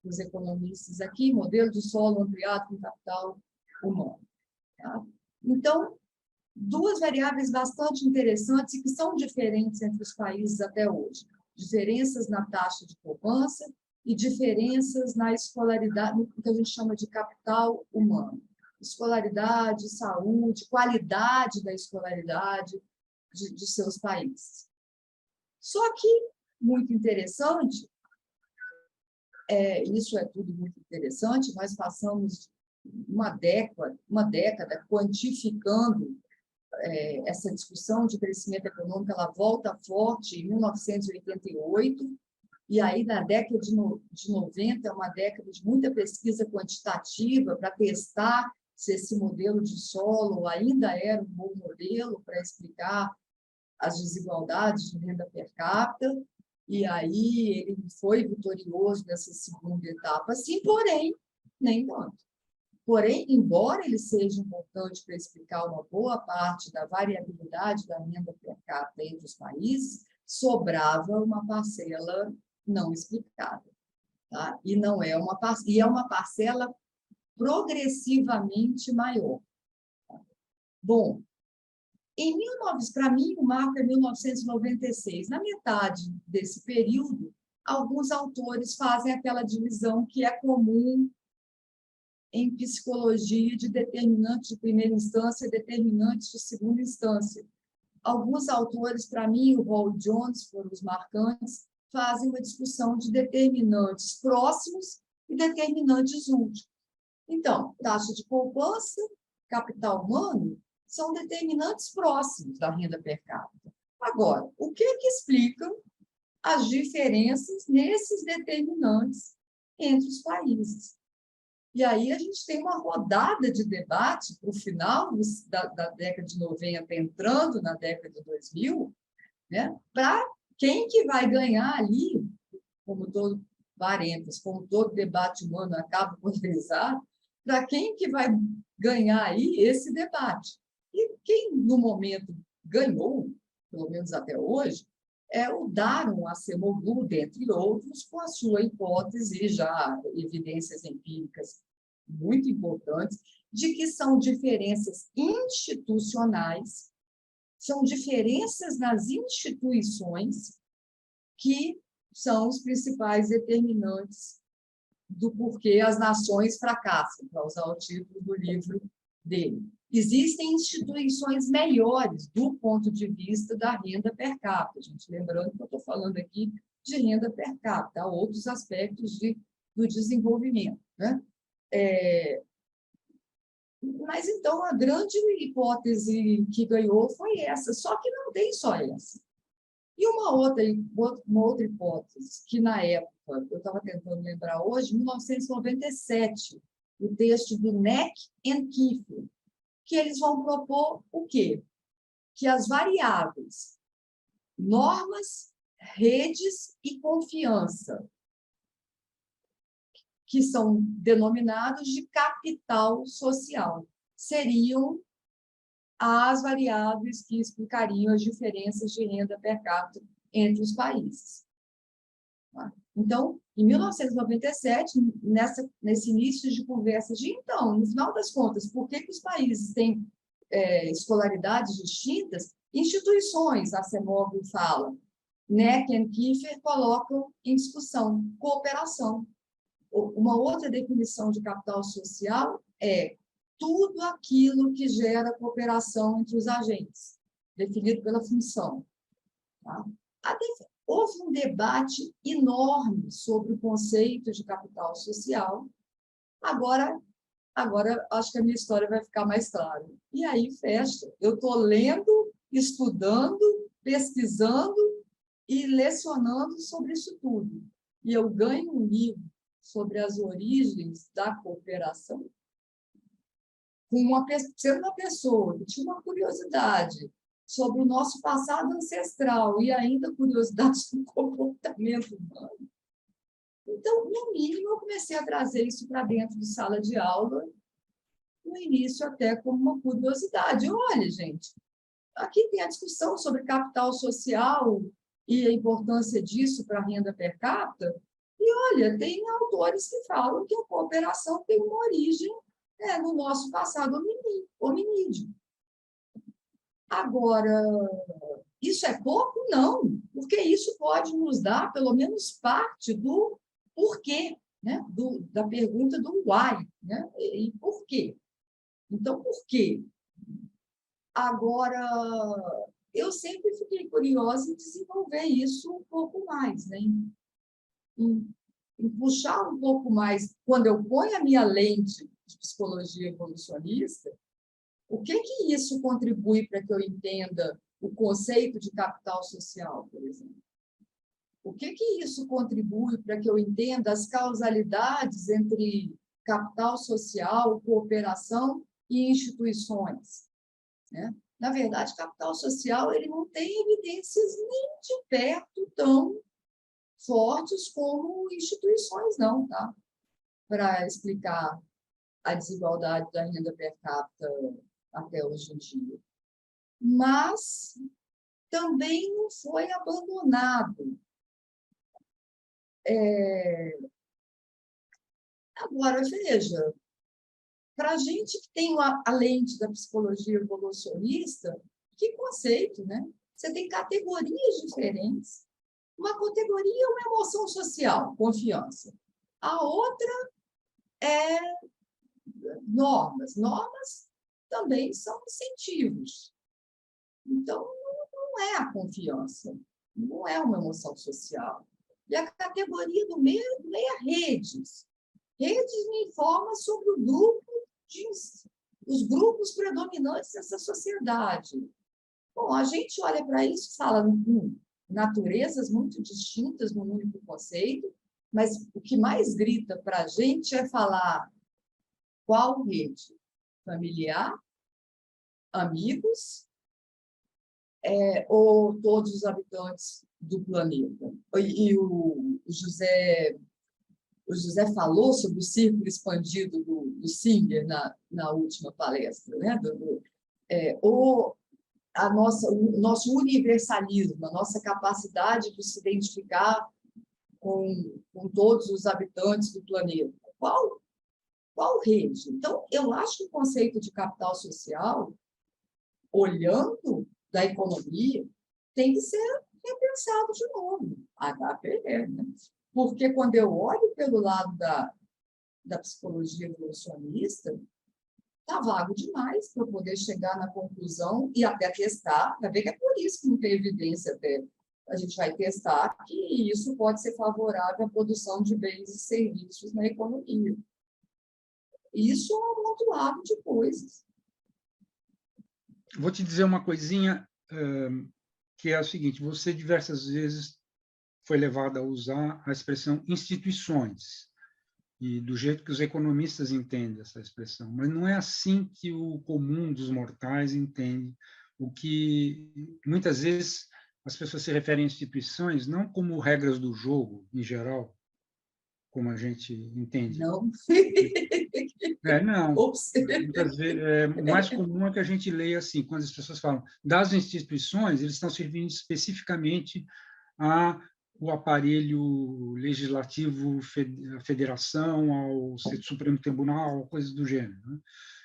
Os economistas aqui, modelo de solo ampliado com capital humano. Tá? Então, duas variáveis bastante interessantes e que são diferentes entre os países até hoje. Diferenças na taxa de poupança e diferenças na escolaridade, no que a gente chama de capital humano. Escolaridade, saúde, qualidade da escolaridade de seus países. Só que, muito interessante, isso é tudo muito interessante, nós passamos uma década quantificando essa discussão de crescimento econômico, ela volta forte em 1988, e aí na década de 90 é uma década de muita pesquisa quantitativa para testar se esse modelo de solo ainda era um bom modelo para explicar as desigualdades de renda per capita, e aí ele foi vitorioso nessa segunda etapa, sim, porém, nem tanto. Porém, embora ele seja importante para explicar uma boa parte da variabilidade da renda per capita entre os países, sobrava uma parcela não explicada. Tá? E é uma parcela progressivamente maior. Bom, para mim, o marco é 1996. Na metade desse período, alguns autores fazem aquela divisão que é comum em psicologia de determinantes de primeira instância e determinantes de segunda instância. Alguns autores, para mim, o Paul Jones, foram os marcantes, fazem uma discussão de determinantes próximos e determinantes últimos. Então, taxa de poupança, capital humano, são determinantes próximos da renda per capita. Agora, o que explicam as diferenças nesses determinantes entre os países? E aí a gente tem uma rodada de debate para o final da década de 90, entrando na década de 2000, né, para quem que vai ganhar ali, como todo debate humano acaba polarizado, para quem que vai ganhar aí esse debate. E quem, no momento, ganhou, pelo menos até hoje, é o Daron Acemoglu, dentre outros, com a sua hipótese, já evidências empíricas muito importantes, de que são diferenças institucionais, são diferenças nas instituições que são os principais determinantes do porquê as nações fracassam, para usar o título do livro dele. Existem instituições melhores do ponto de vista da renda per capita. Gente, lembrando que eu estou falando aqui de renda per capita, há outros aspectos do desenvolvimento. Né? Mas, então, a grande hipótese que ganhou foi essa, só que não tem só essa. E uma outra hipótese, que na época, eu estava tentando lembrar hoje, 1997, o texto do Neck and Kiefer, que eles vão propor o quê? Que as variáveis normas, redes e confiança, que são denominados de capital social, seriam as variáveis que explicariam as diferenças de renda per capita entre os países. Então, em 1997, nesse início de conversa então, no final das contas, por que os países têm escolaridades distintas? Instituições, a Acemoglu fala, Neck and Kiefer colocam em discussão cooperação. Uma outra definição de capital social é tudo aquilo que gera cooperação entre os agentes, definido pela função. Tá? Houve um debate enorme sobre o conceito de capital social. Agora acho que a minha história vai ficar mais clara. E aí, fecha. Eu estou lendo, estudando, pesquisando e lecionando sobre isso tudo. E eu ganho um livro sobre as origens da cooperação, sendo uma pessoa que tinha uma curiosidade sobre o nosso passado ancestral e ainda curiosidade sobre o comportamento humano. Então, no mínimo, eu comecei a trazer isso para dentro de sala de aula, no início até como uma curiosidade. Olha, gente, aqui tem a discussão sobre capital social e a importância disso para a renda per capita. E, olha, tem autores que falam que a cooperação tem uma origem no nosso passado hominídeo. Agora, isso é pouco? Não, porque isso pode nos dar, pelo menos, parte do porquê, né? Da pergunta do why, né? E por quê? Então, por quê? Agora, eu sempre fiquei curiosa em desenvolver isso um pouco mais, né? Em puxar um pouco mais, quando eu ponho a minha lente de psicologia evolucionista, o que isso contribui para que eu entenda o conceito de capital social, por exemplo? O que isso contribui para que eu entenda as causalidades entre capital social, cooperação e instituições, né? Na verdade, capital social ele não tem evidências nem de perto tão fortes como instituições, não, tá? Para explicar a desigualdade da renda per capita até hoje em dia. Mas também não foi abandonado. Agora, veja, para a gente que tem a lente da psicologia evolucionista, que conceito, né? Você tem categorias diferentes. Uma categoria é uma emoção social, confiança. A outra é normas. Normas também são incentivos. Então, não é a confiança, não é uma emoção social. E a categoria do meio é redes. Redes me informam sobre os grupos predominantes dessa sociedade. Bom, a gente olha para isso e fala naturezas muito distintas num único conceito, mas o que mais grita para a gente é falar qual rede? Familiar, amigos, ou todos os habitantes do planeta? E o José falou sobre o círculo expandido do Singer na última palestra, né? Ou o nosso universalismo, a nossa capacidade de se identificar com todos os habitantes do planeta. Qual rede? Então, eu acho que o conceito de capital social, olhando da economia, tem que ser repensado de novo, HPE, né? Porque quando eu olho pelo lado da psicologia evolucionista, está vago demais para poder chegar na conclusão e até testar, vai ver que é por isso que não tem evidência até. A gente vai testar que isso pode ser favorável à produção de bens e serviços na economia. Isso é um amontoado de coisas. Vou te dizer uma coisinha, que é o seguinte: você diversas vezes foi levado a usar a expressão instituições, e do jeito que os economistas entendem essa expressão, mas não é assim que o comum dos mortais entende. O que muitas vezes as pessoas se referem a instituições não como regras do jogo, em geral, como a gente entende. Não. Não. Ops. Muitas vezes, o mais comum é que a gente leia assim, quando as pessoas falam das instituições, eles estão servindo especificamente ao aparelho legislativo, à federação, ao Supremo Tribunal, coisas do gênero, né?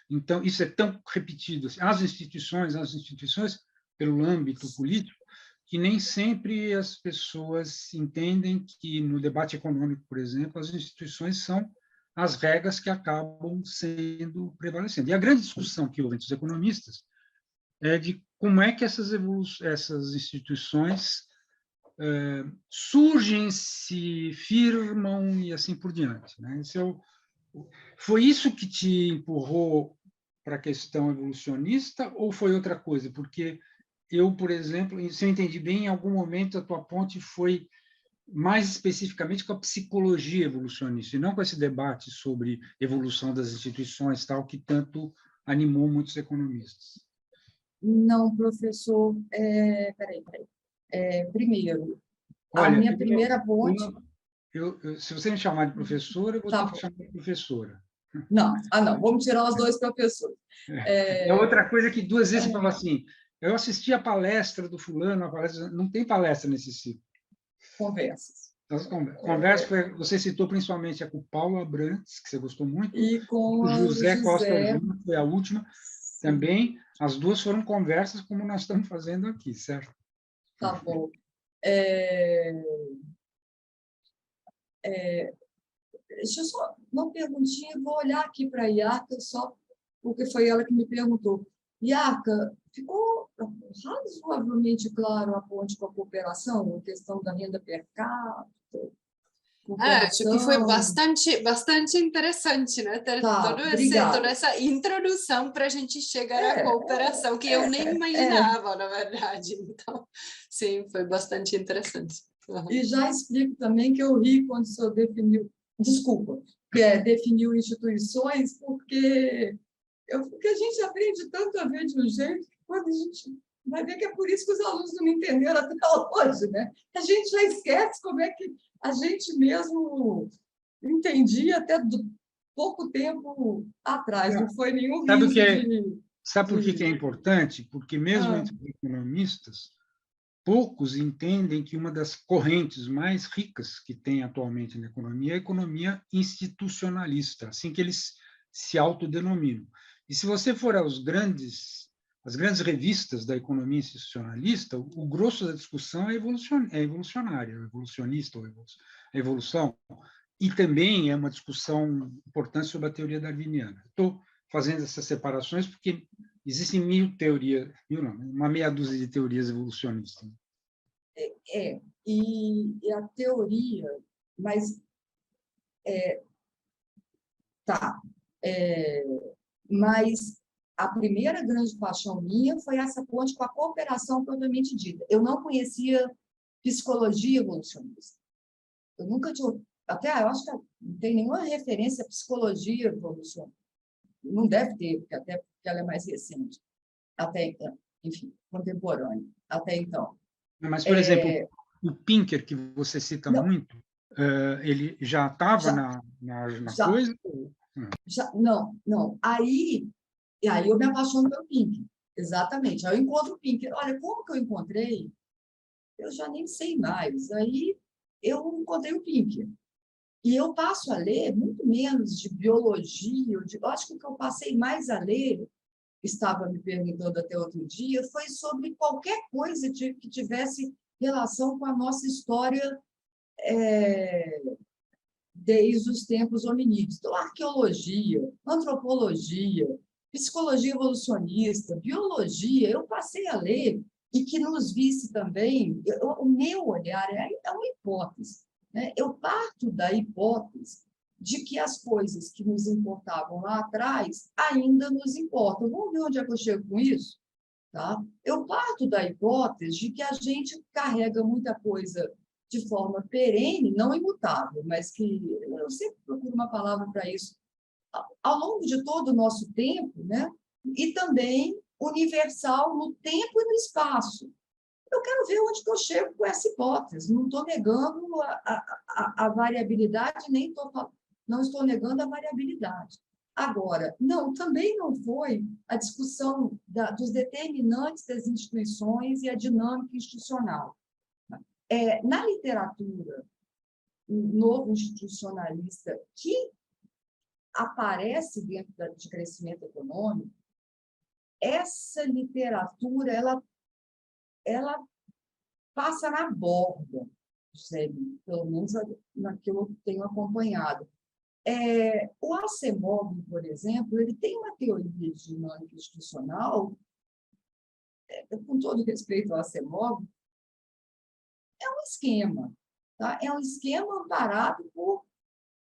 Então, isso é tão repetido, assim, as instituições, pelo âmbito político, que nem sempre as pessoas entendem que, no debate econômico, por exemplo, as instituições são as regras que acabam sendo prevalecendo. E a grande discussão que houve entre os economistas é de como é que essas instituições surgem, se firmam e assim por diante, né? Foi isso que te empurrou para a questão evolucionista ou foi outra coisa? Porque eu, por exemplo, se eu entendi bem, em algum momento a tua ponte foi mais especificamente com a psicologia evolucionista, e não com esse debate sobre evolução das instituições, tal, que tanto animou muitos economistas. Não, professor. Peraí. Primeiro, Olha, a minha primeira ponte... se você me chamar de professora, eu vou Tá ter que bom. chamar de professora. Não, não, vamos tirar os dois professores. É outra coisa que 2 vezes você fala É, assim, eu assisti a palestra do fulano, a palestra, não tem palestra nesse ciclo. conversas. As conversas, você citou principalmente a com o Paulo Abrantes, que você gostou muito, E com o o José Costa José. Júnior, foi a última, Sim, também, as 2 foram conversas como nós estamos fazendo aqui, certo? tá bom. É, deixa eu só uma perguntinha, vou olhar aqui para a Iarca, só porque foi ela que me perguntou. Iarca, ficou razoavelmente claro a ponte com a cooperação, a questão da renda per capita, Acho que foi cooperação? bastante interessante, né? Ter Tá, toda obrigada. essa introdução para a gente chegar à É, cooperação, que eu nem é. imaginava, na verdade. Então, sim, foi bastante interessante. Uhum. E já explico também que eu ri quando o senhor definiu, desculpa, definiu instituições, porque a gente aprende tanto a ver de um jeito que quando a gente vai ver que é por isso que os alunos não me entenderam até hoje, né? A gente já esquece como é que a gente mesmo entendia até pouco tempo atrás, não foi nenhum Sabe o que riso é, sabe por que é de... importante? Porque mesmo Ah, entre os economistas, poucos entendem que uma das correntes mais ricas que tem atualmente na economia é a economia institucionalista, assim que eles se autodenominam. E se você for as grandes revistas da economia institucionalista, o grosso da discussão é evolucionária, evolucionista, ou a evolução, e também é uma discussão importante sobre a teoria darwiniana. Estou fazendo essas separações porque existem 1000 teorias, uma meia dúzia de teorias evolucionistas. e a teoria, mas tá, mas a primeira grande paixão minha foi essa ponte com a cooperação propriamente dita. Eu não conhecia psicologia evolucionista. Eu nunca tinha, até eu acho que não tem nenhuma referência à psicologia evolucionista. Não deve ter, até porque ela é mais recente, até então, enfim, contemporânea, até então. Mas, por exemplo, o Pinker, que você cita Não, muito, ele já estava já, na já, coisa? não. Aí eu me apaixono pelo Pink, exatamente. Aí eu encontro o Pink. Olha, como que eu encontrei? Eu já nem sei mais. Aí eu encontrei o Pink. E eu passo a ler muito menos de biologia. Eu acho que o que eu passei mais a ler, estava me perguntando até outro dia, foi sobre qualquer coisa que tivesse relação com a nossa história desde os tempos hominídeos. Então, arqueologia, antropologia, psicologia evolucionista, biologia, eu passei a ler e que nos visse também, o meu olhar é uma hipótese, né? Eu parto da hipótese de que as coisas que nos importavam lá atrás ainda nos importam. Vamos ver onde é que eu chego com isso? Tá? Eu parto da hipótese de que a gente carrega muita coisa de forma perene, não imutável, mas que eu sempre procuro uma palavra para isso, ao longo de todo o nosso tempo, né? E também universal no tempo e no espaço. Eu quero ver onde que eu chego com essa hipótese. Não estou negando a variabilidade, não estou negando a variabilidade. Agora, não, também não foi a discussão dos determinantes das instituições e a dinâmica institucional. Na literatura, um novo institucionalista que aparece dentro de crescimento econômico, essa literatura ela passa na borda, pelo menos na que eu tenho acompanhado. O Acemoglu, por exemplo, ele tem uma teoria de dinâmica institucional, com todo respeito ao Acemoglu, é um esquema. Tá? É um esquema amparado por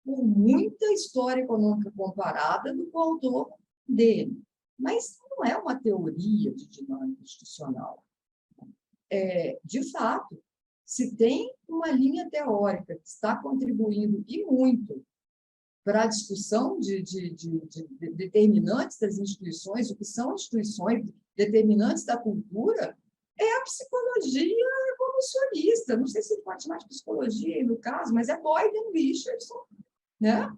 muita história econômica comparada do autor dele. Mas não é uma teoria de dinâmica institucional. De fato, se tem uma linha teórica que está contribuindo e muito para a discussão de determinantes das instituições, o que são instituições determinantes da cultura, é a psicologia evolucionista, não sei se ele pode chamar de psicologia no caso, mas é Boyd e Richardson, né?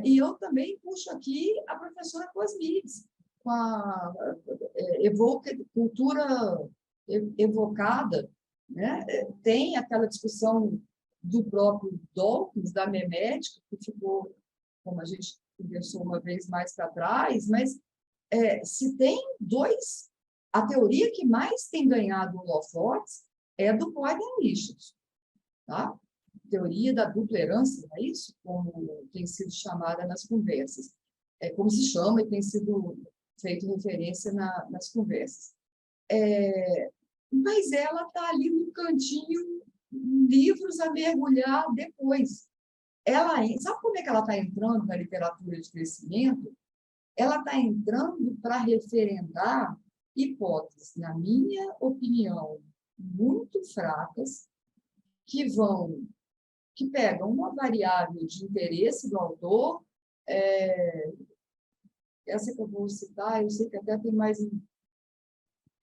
E eu também puxo aqui a professora Cosmides, com a cultura evocada, né? Tem aquela discussão do próprio Dawkins, da memética, que ficou, como a gente conversou uma vez mais para trás, mas se tem dois, a teoria que mais tem ganhado holofotes é do Boyd e Richardson, tá? Teoria da dupla herança, não é isso? Como tem sido chamada nas conversas. É como se chama e tem sido feito referência nas conversas. Mas ela está ali no cantinho, livros a mergulhar depois. Sabe como é que ela está entrando na literatura de crescimento? Ela está entrando para referendar hipóteses, na minha opinião, muito fracas, que pegam uma variável de interesse do autor, essa que eu vou citar, eu sei que até tem mais...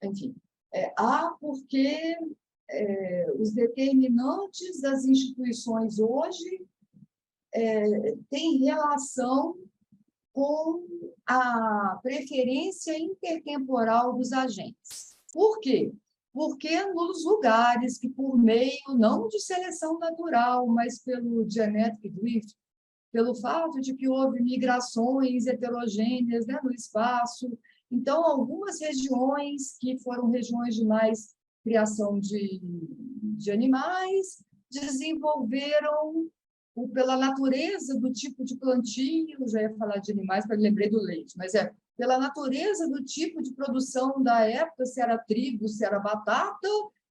Enfim, porque os determinantes das instituições hoje têm relação com a preferência intertemporal dos agentes. Por quê? Porque nos lugares que, por meio, não de seleção natural, mas pelo genetic drift, pelo fato de que houve migrações heterogêneas, né, no espaço, então, algumas regiões que foram regiões de mais criação de animais desenvolveram, pela natureza do tipo de plantio, já ia falar de animais, mas lembrei do leite, mas pela natureza do tipo de produção da época, se era trigo, se era batata,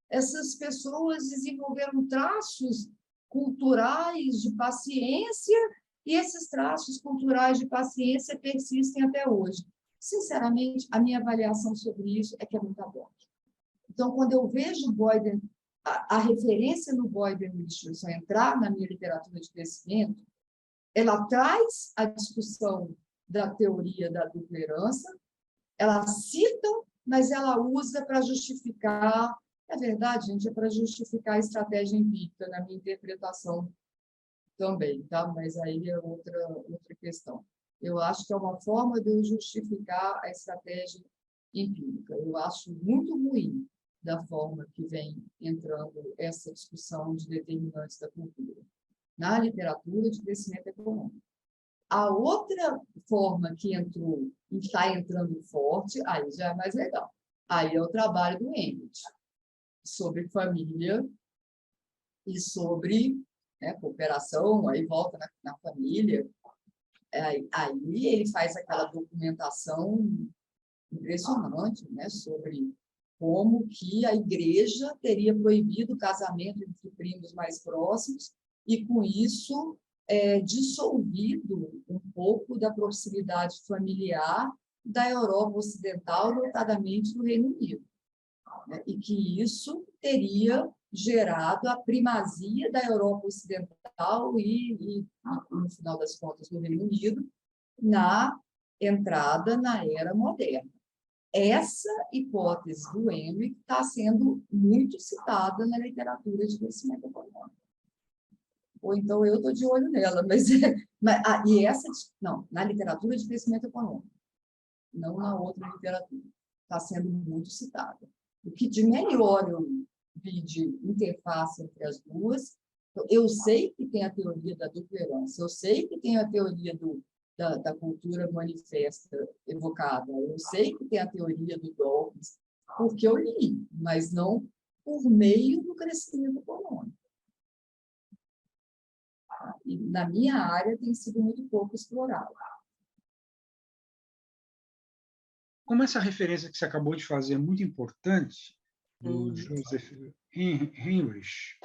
essas pessoas desenvolveram traços culturais de paciência, e esses traços culturais de paciência persistem até hoje. Sinceramente, a minha avaliação sobre isso é que é muito aberta. Então, quando eu vejo Boyd, a referência no Boyd e Richardson entrar na minha literatura de crescimento, ela traz a discussão da teoria da dupla herança, ela cita, mas ela usa para justificar, é verdade, gente, é para justificar a estratégia empírica, na minha interpretação também, tá? Mas aí é outra questão. Eu acho que é uma forma de justificar a estratégia empírica. Eu acho muito ruim da forma que vem entrando essa discussão de determinantes da cultura na literatura de crescimento econômico. A outra forma que entrou e está entrando forte, aí já é mais legal. Aí é o trabalho do Emmett, sobre família e sobre cooperação, aí volta na família. Aí ele faz aquela documentação impressionante, né, sobre como que a igreja teria proibido o casamento entre primos mais próximos e, com isso, dissolvido um pouco da proximidade familiar da Europa Ocidental, notadamente do Reino Unido, né? E que isso teria gerado a primazia da Europa Ocidental e, no final das contas, do Reino Unido, na entrada na Era Moderna. Essa hipótese do Henry está sendo muito citada na literatura de crescimento econômico. Ou então eu estou de olho nela, não, na literatura de crescimento econômico, não na outra literatura. Está sendo muito citada. O que de melhor eu vi de interface entre as duas, eu sei que tem a teoria da dupla herança, eu sei que tem a teoria da cultura manifesta evocada, eu sei que tem a teoria do Dawkins, porque eu li, mas não por meio do crescimento econômico. E na minha área tem sido muito pouco explorado. Como essa referência que você acabou de fazer é muito importante, do Joseph Heinrich,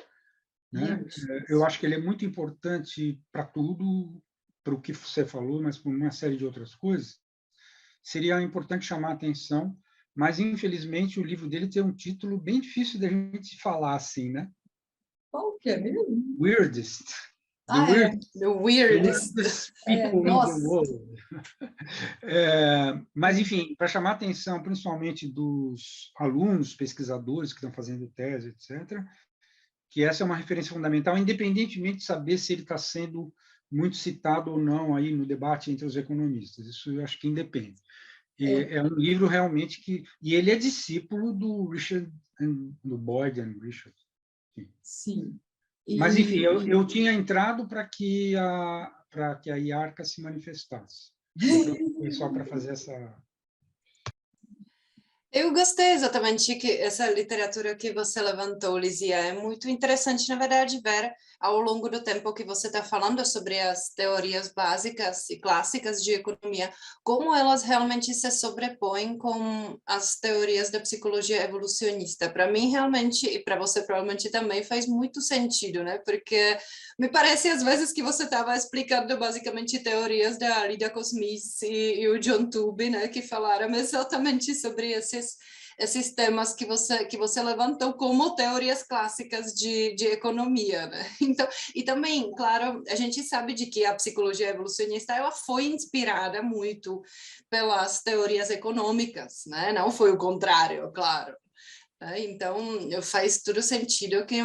né? Eu acho que ele é muito importante para tudo, para o que você falou, mas por uma série de outras coisas. Seria importante chamar a atenção, mas, infelizmente, o livro dele tem um título bem difícil da gente falar assim, né? Qual que é mesmo? Weirdest. The weirdest. People in nossa. the world. Mas, enfim, para chamar a atenção, principalmente dos alunos, pesquisadores que estão fazendo tese, etc., que essa é uma referência fundamental, independentemente de saber se ele está sendo muito citado ou não aí no debate entre os economistas. Isso eu acho que independe. É um livro realmente que... E ele é discípulo do Richard, do Boyd and Richard. Sim. Mas, enfim, eu tinha entrado para que a IARCA se manifestasse. Só para fazer essa... Eu gostei exatamente que essa literatura que você levantou, Lizia, é muito interessante, na verdade, ver ao longo do tempo que você está falando sobre as teorias básicas e clássicas de economia, como elas realmente se sobrepõem com as teorias da psicologia evolucionista. Para mim, realmente, e para você provavelmente também, faz muito sentido, né? Porque me parece, às vezes, que você estava explicando basicamente teorias da Lydia Cosmis e o John Tooby, né? Que falaram exatamente sobre esses temas que você levantou como teorias clássicas de economia, né? Então, e também, claro, a gente sabe de que a psicologia evolucionista ela foi inspirada muito pelas teorias econômicas, né? Não foi o contrário, claro. Então, faz todo sentido que...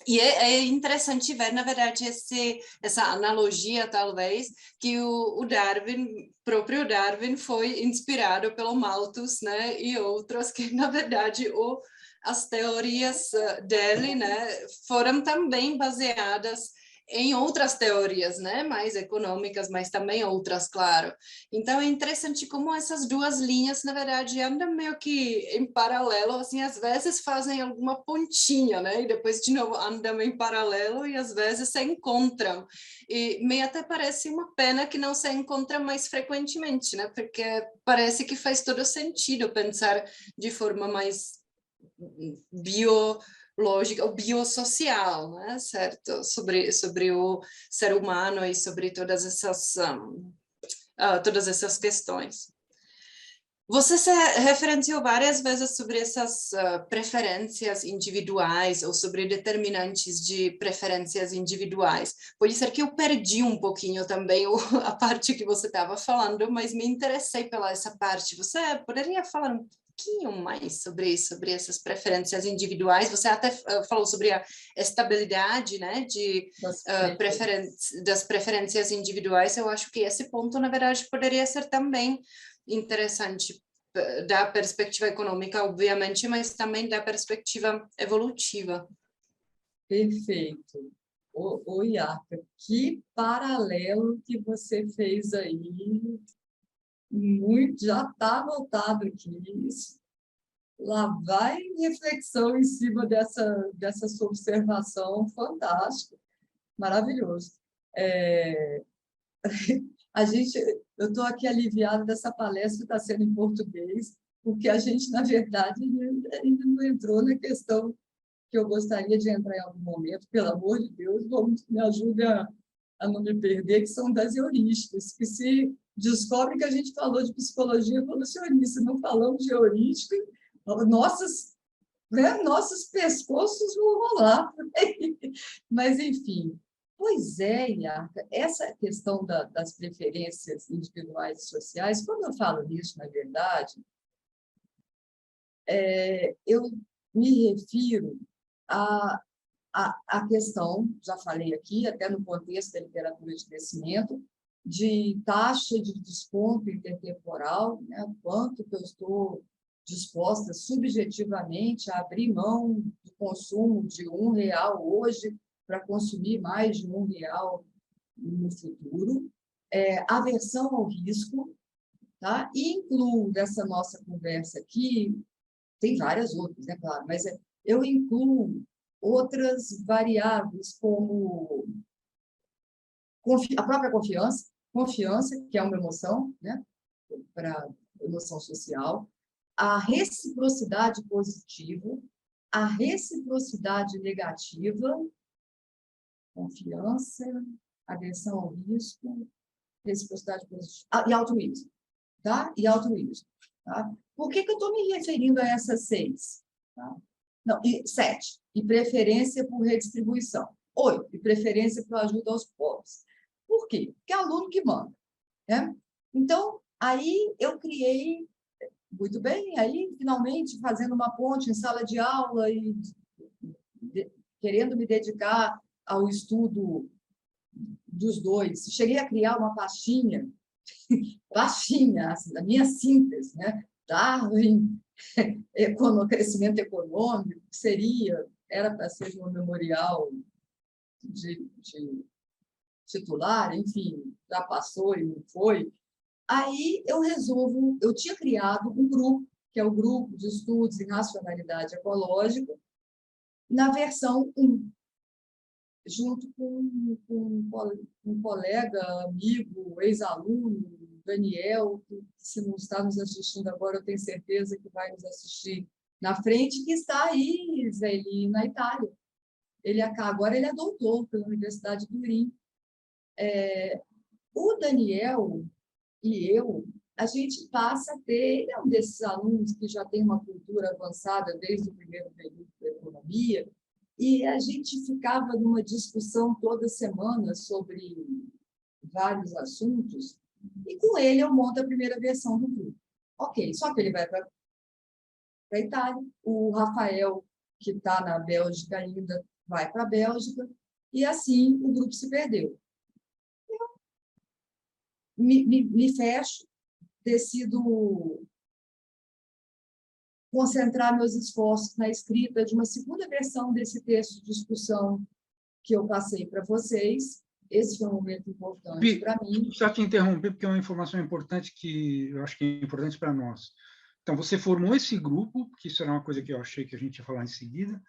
E é interessante ver, na verdade, essa analogia, talvez, que o Darwin, próprio Darwin, foi inspirado pelo Malthus, né, e outros que, na verdade, as teorias dele, né, foram também baseadas em outras teorias, né, mais econômicas, mas também outras, claro. Então, é interessante como essas duas linhas, na verdade, andam meio que em paralelo, assim, às vezes fazem alguma pontinha, né, e depois, de novo, andam em paralelo e às vezes se encontram. E me até parece uma pena que não se encontra mais frequentemente, né, porque parece que faz todo sentido pensar de forma mais biológica ou biosocial, né, certo? Sobre o ser humano e sobre todas essas questões. Você se referenciou várias vezes sobre essas preferências individuais ou sobre determinantes de preferências individuais. Pode ser que eu perdi um pouquinho também a parte que você estava falando, mas me interessei pela essa parte. Você poderia falar um pouquinho mais sobre essas preferências individuais? Você até falou sobre a estabilidade, né, das preferências individuais. Eu acho que esse ponto, na verdade, poderia ser também interessante da perspectiva econômica, obviamente, mas também da perspectiva evolutiva. Perfeito. Ô Iarca, que paralelo que você fez aí, muito, já está anotado aqui. Lá vai reflexão em cima dessa sua observação, fantástico, maravilhoso. Eu estou aqui aliviada dessa palestra que está sendo em português, porque a gente, na verdade, ainda não entrou na questão que eu gostaria de entrar em algum momento. Pelo amor de Deus, me ajude a não me perder, que são das heurísticas, que se descobre que a gente falou de psicologia evolucionista, não falamos de heurística, nossos pescoços vão rolar. Mas, enfim... Pois é, Iarca, essa questão das preferências individuais e sociais, quando eu falo nisso, na verdade, eu me refiro à questão, já falei aqui, até no contexto da literatura de crescimento, de taxa de desconto intertemporal, né? Quanto que eu estou disposta subjetivamente a abrir mão do consumo de R$1 hoje para consumir mais de R$1 no futuro, aversão ao risco, tá? E incluo nessa nossa conversa aqui, tem várias outras, né, claro, mas eu incluo outras variáveis como a própria confiança, que é uma emoção, né, para emoção social, a reciprocidade positiva, a reciprocidade negativa, confiança, aversão ao risco, reciprocidade positiva e altruísmo, tá? E altruísmo, tá? Por que eu estou me referindo a essas 6? Tá? Não, 7. E preferência por redistribuição. 8, de preferência para ajuda aos pobres. Por quê? Porque é aluno que manda, né? Então, aí eu criei, muito bem, aí finalmente fazendo uma ponte em sala de aula e querendo me dedicar ao estudo dos dois. Cheguei a criar uma pastinha, assim, a minha síntese, né? Darwin, crescimento econômico, que era para ser um memorial de titular, enfim, já passou e não foi. Aí eu tinha criado um grupo, que é o Grupo de Estudos em Racionalidade Ecológica, na versão 1, junto com um colega, amigo, ex-aluno, Daniel, que se não está nos assistindo agora, eu tenho certeza que vai nos assistir na frente, que está aí, Zé, na Itália. Agora ele é doutor pela Universidade de Turim. O Daniel e eu, a gente passa a ter, ele é um desses alunos que já tem uma cultura avançada desde o primeiro período da economia, e a gente ficava numa discussão toda semana sobre vários assuntos, e com ele eu monto a primeira versão do grupo. Ok, só que ele vai para a Itália, o Rafael, que está na Bélgica ainda, vai para a Bélgica, e assim o grupo se perdeu. Me fecho, decido concentrar meus esforços na escrita de uma segunda versão desse texto de discussão que eu passei para vocês. Esse foi um momento importante para mim. Só te interromper, porque é uma informação importante que eu acho que é importante para nós. Então, você formou esse grupo, que isso era uma coisa que eu achei que a gente ia falar em seguida.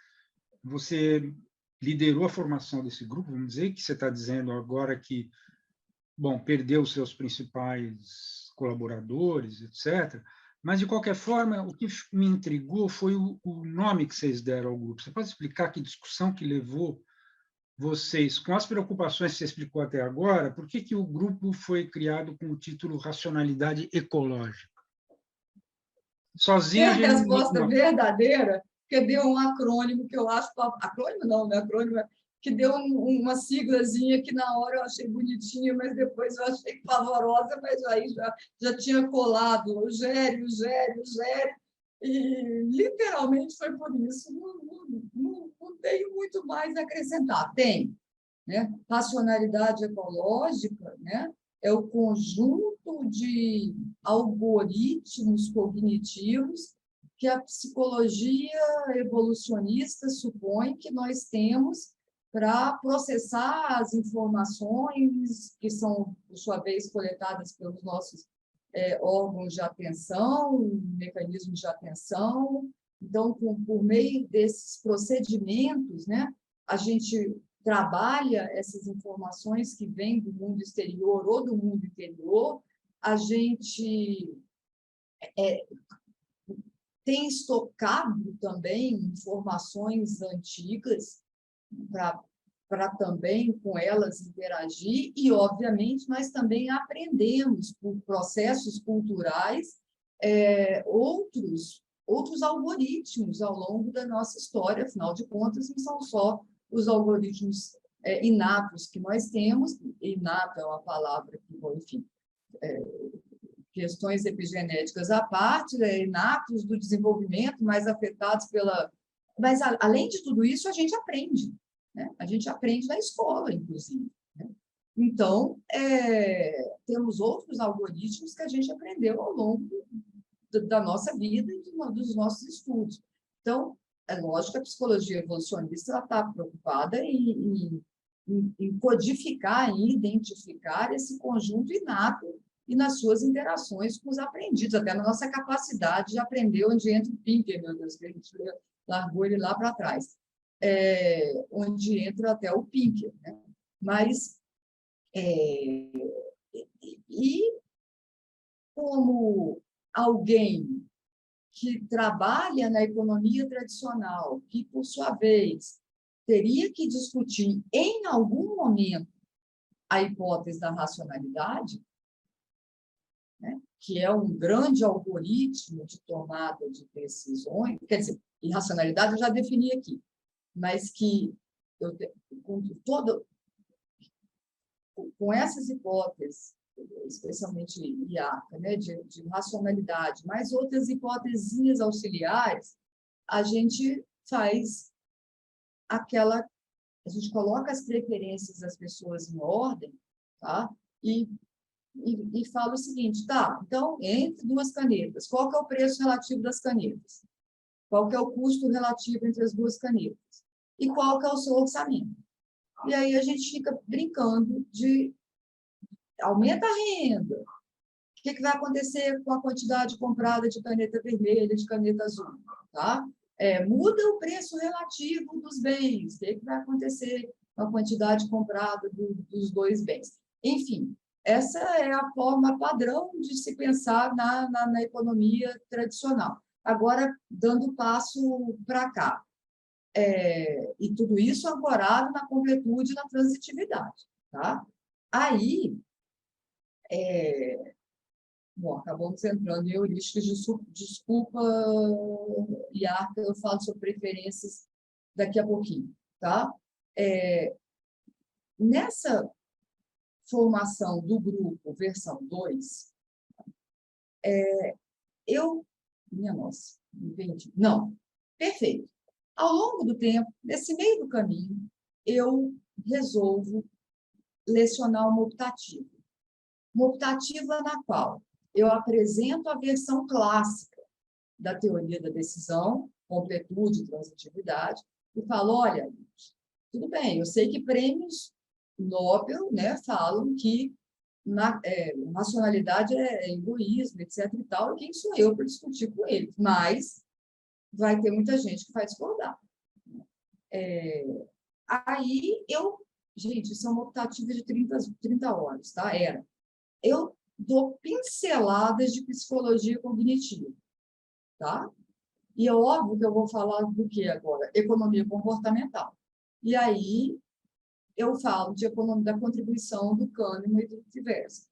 Você liderou a formação desse grupo, vamos dizer, que você está dizendo agora que, bom, perdeu os seus principais colaboradores, etc. Mas, de qualquer forma, o que me intrigou foi o nome que vocês deram ao grupo. Você pode explicar que discussão que levou vocês, com as preocupações que você explicou até agora, por que o grupo foi criado com o título Racionalidade Ecológica? Sozinho É a a gente resposta não... verdadeira, que deu um acrônimo que eu acho... Acrônimo não, né? Acrônimo que deu uma siglazinha que na hora eu achei bonitinha, mas depois eu achei pavorosa, mas aí já tinha colado o Gério, e literalmente foi por isso. Não tenho muito mais a acrescentar. Tem, né? Racionalidade ecológica, né? É o conjunto de algoritmos cognitivos que a psicologia evolucionista supõe que nós temos para processar as informações que são, por sua vez, coletadas pelos nossos órgãos de atenção, mecanismos de atenção. Então, por meio desses procedimentos, né, a gente trabalha essas informações que vêm do mundo exterior ou do mundo interior, a gente tem estocado também informações antigas para também com elas interagir e, obviamente, nós também aprendemos por processos culturais outros algoritmos ao longo da nossa história, afinal de contas, não são só os algoritmos inatos que nós temos, inato é uma palavra que, bom, enfim, questões epigenéticas à parte, inatos do desenvolvimento, mais afetados pela... Mas, além de tudo isso, a gente aprende, né? A gente aprende na escola, inclusive, né? Então, temos outros algoritmos que a gente aprendeu ao longo da nossa vida e dos nossos estudos. Então, é lógico que a psicologia evolucionista está preocupada em codificar, em identificar esse conjunto inato e nas suas interações com os aprendidos, até na nossa capacidade de aprender onde entra o Pinker, meu Deus, que a gente largou ele lá para trás, onde entra até o Pinker, né? Mas, e como alguém que trabalha na economia tradicional, que, por sua vez, teria que discutir em algum momento a hipótese da racionalidade, né, que é um grande algoritmo de tomada de decisões, quer dizer, irracionalidade eu já defini aqui, mas que com essas hipóteses, especialmente IARCA, né, de racionalidade, mas outras hipóteses auxiliares, a gente faz a gente coloca as preferências das pessoas em ordem, tá? E fala o seguinte, tá, então, entre duas canetas, qual que é o preço relativo das canetas? Qual que é o custo relativo entre as duas canetas? E qual que é o seu orçamento? E aí a gente fica brincando de aumenta a renda. O que vai acontecer com a quantidade comprada de caneta vermelha, de caneta azul? Tá? Muda o preço relativo dos bens. O que vai acontecer com a quantidade comprada dos dois bens? Enfim, essa é a forma padrão de se pensar na economia tradicional. Agora, dando passo para cá. E tudo isso ancorado na completude e na transitividade. Tá? Aí, bom, acabamos entrando em heurísticas, desculpa, Iarca, eu falo sobre preferências daqui a pouquinho. Tá? Nessa formação do grupo versão 2, minha nossa, entendi. Não, perfeito. Ao longo do tempo, nesse meio do caminho, eu resolvo lecionar uma optativa. Uma optativa na qual eu apresento a versão clássica da teoria da decisão, completude e transitividade, e falo, olha, tudo bem, eu sei que prêmios Nobel, né, falam que racionalidade é egoísmo, etc. e tal, e quem sou eu para discutir com eles? Mas vai ter muita gente que vai discordar. Aí gente, isso é uma optativa de 30 horas, tá? Eu dou pinceladas de psicologia cognitiva, tá? E é óbvio que eu vou falar do que agora? Economia comportamental. E aí eu falo de economia da contribuição do Kahneman e do Tversky,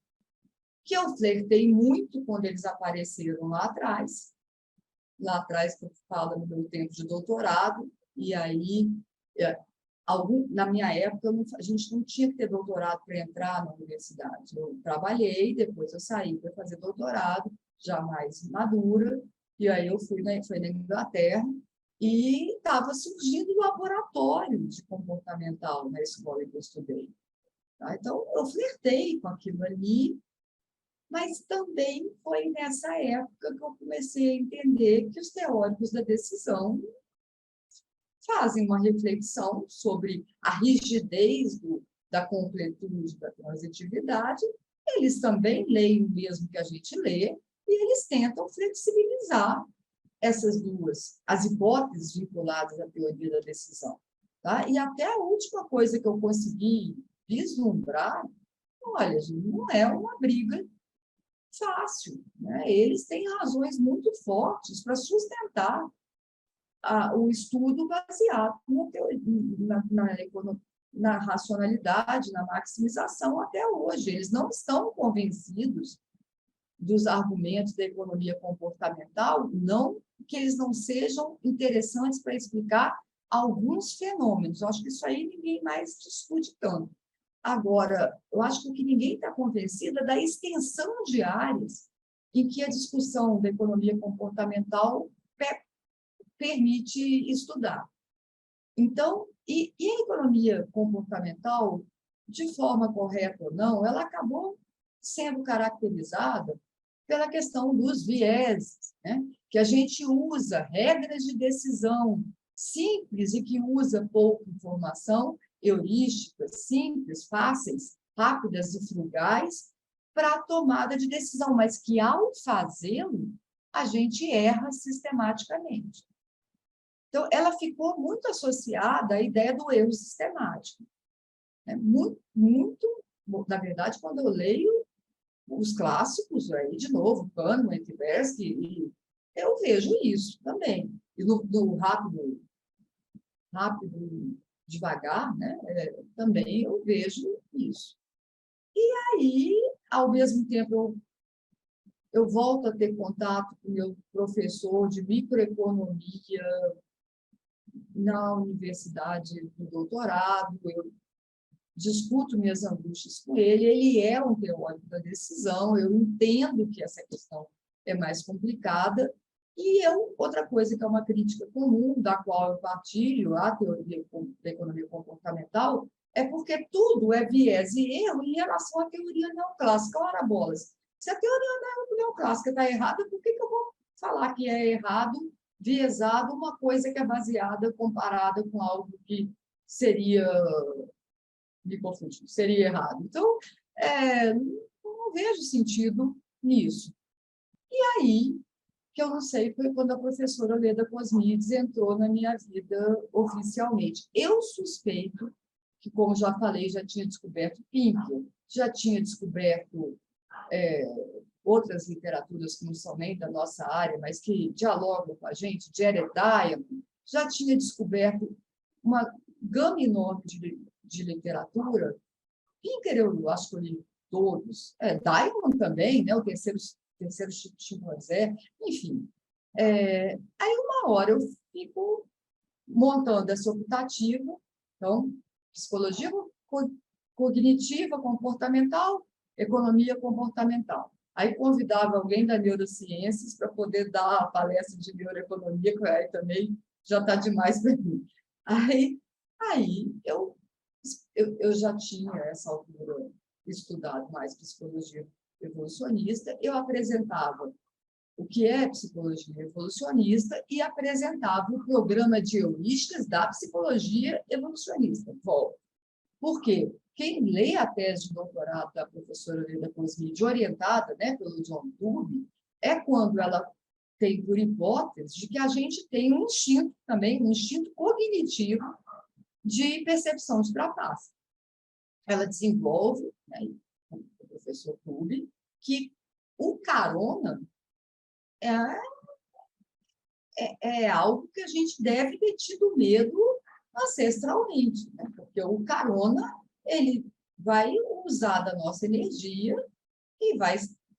que eu flertei muito quando eles apareceram lá atrás que eu falo no meu tempo de doutorado, e aí, na minha época, a gente não tinha que ter doutorado para entrar na universidade. Eu trabalhei, depois eu saí para fazer doutorado, já mais madura, e aí eu fui na Inglaterra, e estava surgindo um laboratório de comportamental na escola que eu estudei. Tá? Então, eu flertei com aquilo ali, mas também foi nessa época que eu comecei a entender que os teóricos da decisão fazem uma reflexão sobre a rigidez da completude da transitividade, eles também leem o mesmo que a gente lê, e eles tentam flexibilizar essas duas, as hipóteses vinculadas à teoria da decisão. Tá? E até a última coisa que eu consegui vislumbrar, olha, gente, não é uma briga fácil, né? Eles têm razões muito fortes para sustentar o estudo baseado na racionalidade, na maximização até hoje. Eles não estão convencidos dos argumentos da economia comportamental, não que eles não sejam interessantes para explicar alguns fenômenos. Eu acho que isso aí ninguém mais discute tanto. Agora, eu acho que o que ninguém está convencido é da extensão de áreas em que a discussão da economia comportamental permite estudar. Então, e a economia comportamental, de forma correta ou não, ela acabou sendo caracterizada pela questão dos vieses, né? Que a gente usa regras de decisão simples e que usa pouca informação, heurísticas, simples, fáceis, rápidas e frugais, para a tomada de decisão, mas que, ao fazê-lo, a gente erra sistematicamente. Então, ela ficou muito associada à ideia do erro sistemático. Muito, na verdade, quando eu leio os clássicos, aí, de novo, Kahneman, Tversky, eu vejo isso também. E no rápido, devagar, né? Também eu vejo isso. E aí, ao mesmo tempo, eu volto a ter contato com o meu professor de microeconomia, na universidade do doutorado, eu discuto minhas angústias com ele, ele é um teórico da decisão, eu entendo que essa questão é mais complicada, e outra coisa que é uma crítica comum, da qual eu partilho, a teoria da economia comportamental, é porque tudo é viés e erro em relação à teoria neoclássica. Ora, bolas, se a teoria neoclássica está errada, por que eu vou falar que é errado, viesado, uma coisa que é baseada, comparada com algo que seria, me confundi, seria errado? Então, não vejo sentido nisso. E aí, que eu não sei, foi quando a professora Leda Cosmides entrou na minha vida oficialmente. Eu suspeito que, como já falei, já tinha descoberto Pinker, já tinha descoberto outras literaturas que não são nem da nossa área, mas que dialogam com a gente, Jared Diamond, já tinha descoberto uma gama enorme de literatura. Pinker, eu acho que eu li todos. Diamond também, né? o terceiro chimpanzé, enfim. Aí, uma hora, eu fico montando essa optativa, então, psicologia cognitiva, comportamental, economia comportamental. Aí, convidava alguém da neurociências para poder dar a palestra de neuroeconomia, que aí também já está demais para mim. Aí eu já tinha, essa altura, estudado mais psicologia evolucionista, eu apresentava o que é psicologia evolucionista e apresentava o programa de heurísticas da psicologia evolucionista. Volto. Por quê? Quem lê a tese de doutorado da professora Leda Cosmides, orientada, né, pelo John Tooby, é quando ela tem por hipótese de que a gente tem um instinto também, um instinto cognitivo de percepção de trapaça. Ela desenvolve, né, o professor Tooby, que o carona é algo que a gente deve ter tido medo ancestralmente, né? Porque o carona ele vai usar da nossa energia e vai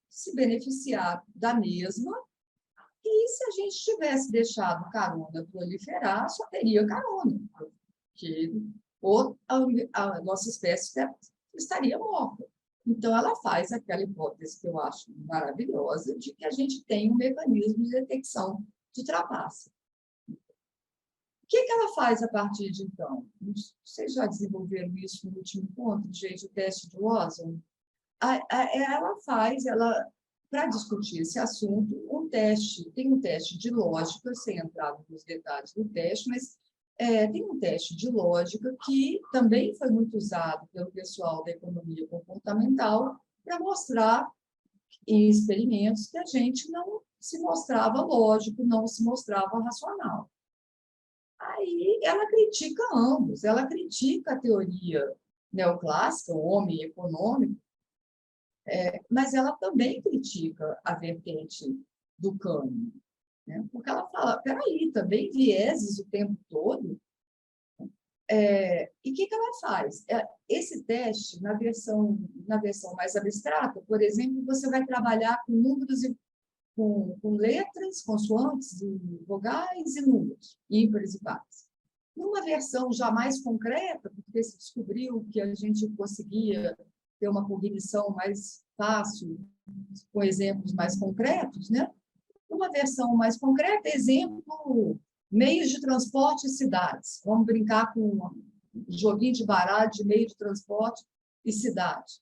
se beneficiar da mesma, e se a gente tivesse deixado carona proliferar, só teria carona, porque a nossa espécie estaria morta. Então, ela faz aquela hipótese que eu acho maravilhosa, de que a gente tem um mecanismo de detecção de trapaça. O que ela faz a partir de então? Vocês já desenvolveram isso no último ponto, gente, o teste de Watson? Ela faz, para discutir esse assunto, tem um teste de lógica, sem entrar nos detalhes do teste, mas tem um teste de lógica que também foi muito usado pelo pessoal da economia comportamental para mostrar, em experimentos, que a gente não se mostrava lógico, não se mostrava racional. Aí ela critica ambos, ela critica a teoria neoclássica, o homem econômico, mas ela também critica a vertente do Kahneman, né? Porque ela fala, peraí, também vieses o tempo todo. E o que ela faz? Esse teste, na versão mais abstrata, por exemplo, você vai trabalhar com números, com letras, consoantes, vogais e números, ímpares e pares. Numa versão já mais concreta, porque se descobriu que a gente conseguia ter uma cognição mais fácil, com exemplos mais concretos, né? Uma versão mais concreta, exemplo, meios de transporte e cidades. Vamos brincar com um joguinho de baralho de meio de transporte e cidade.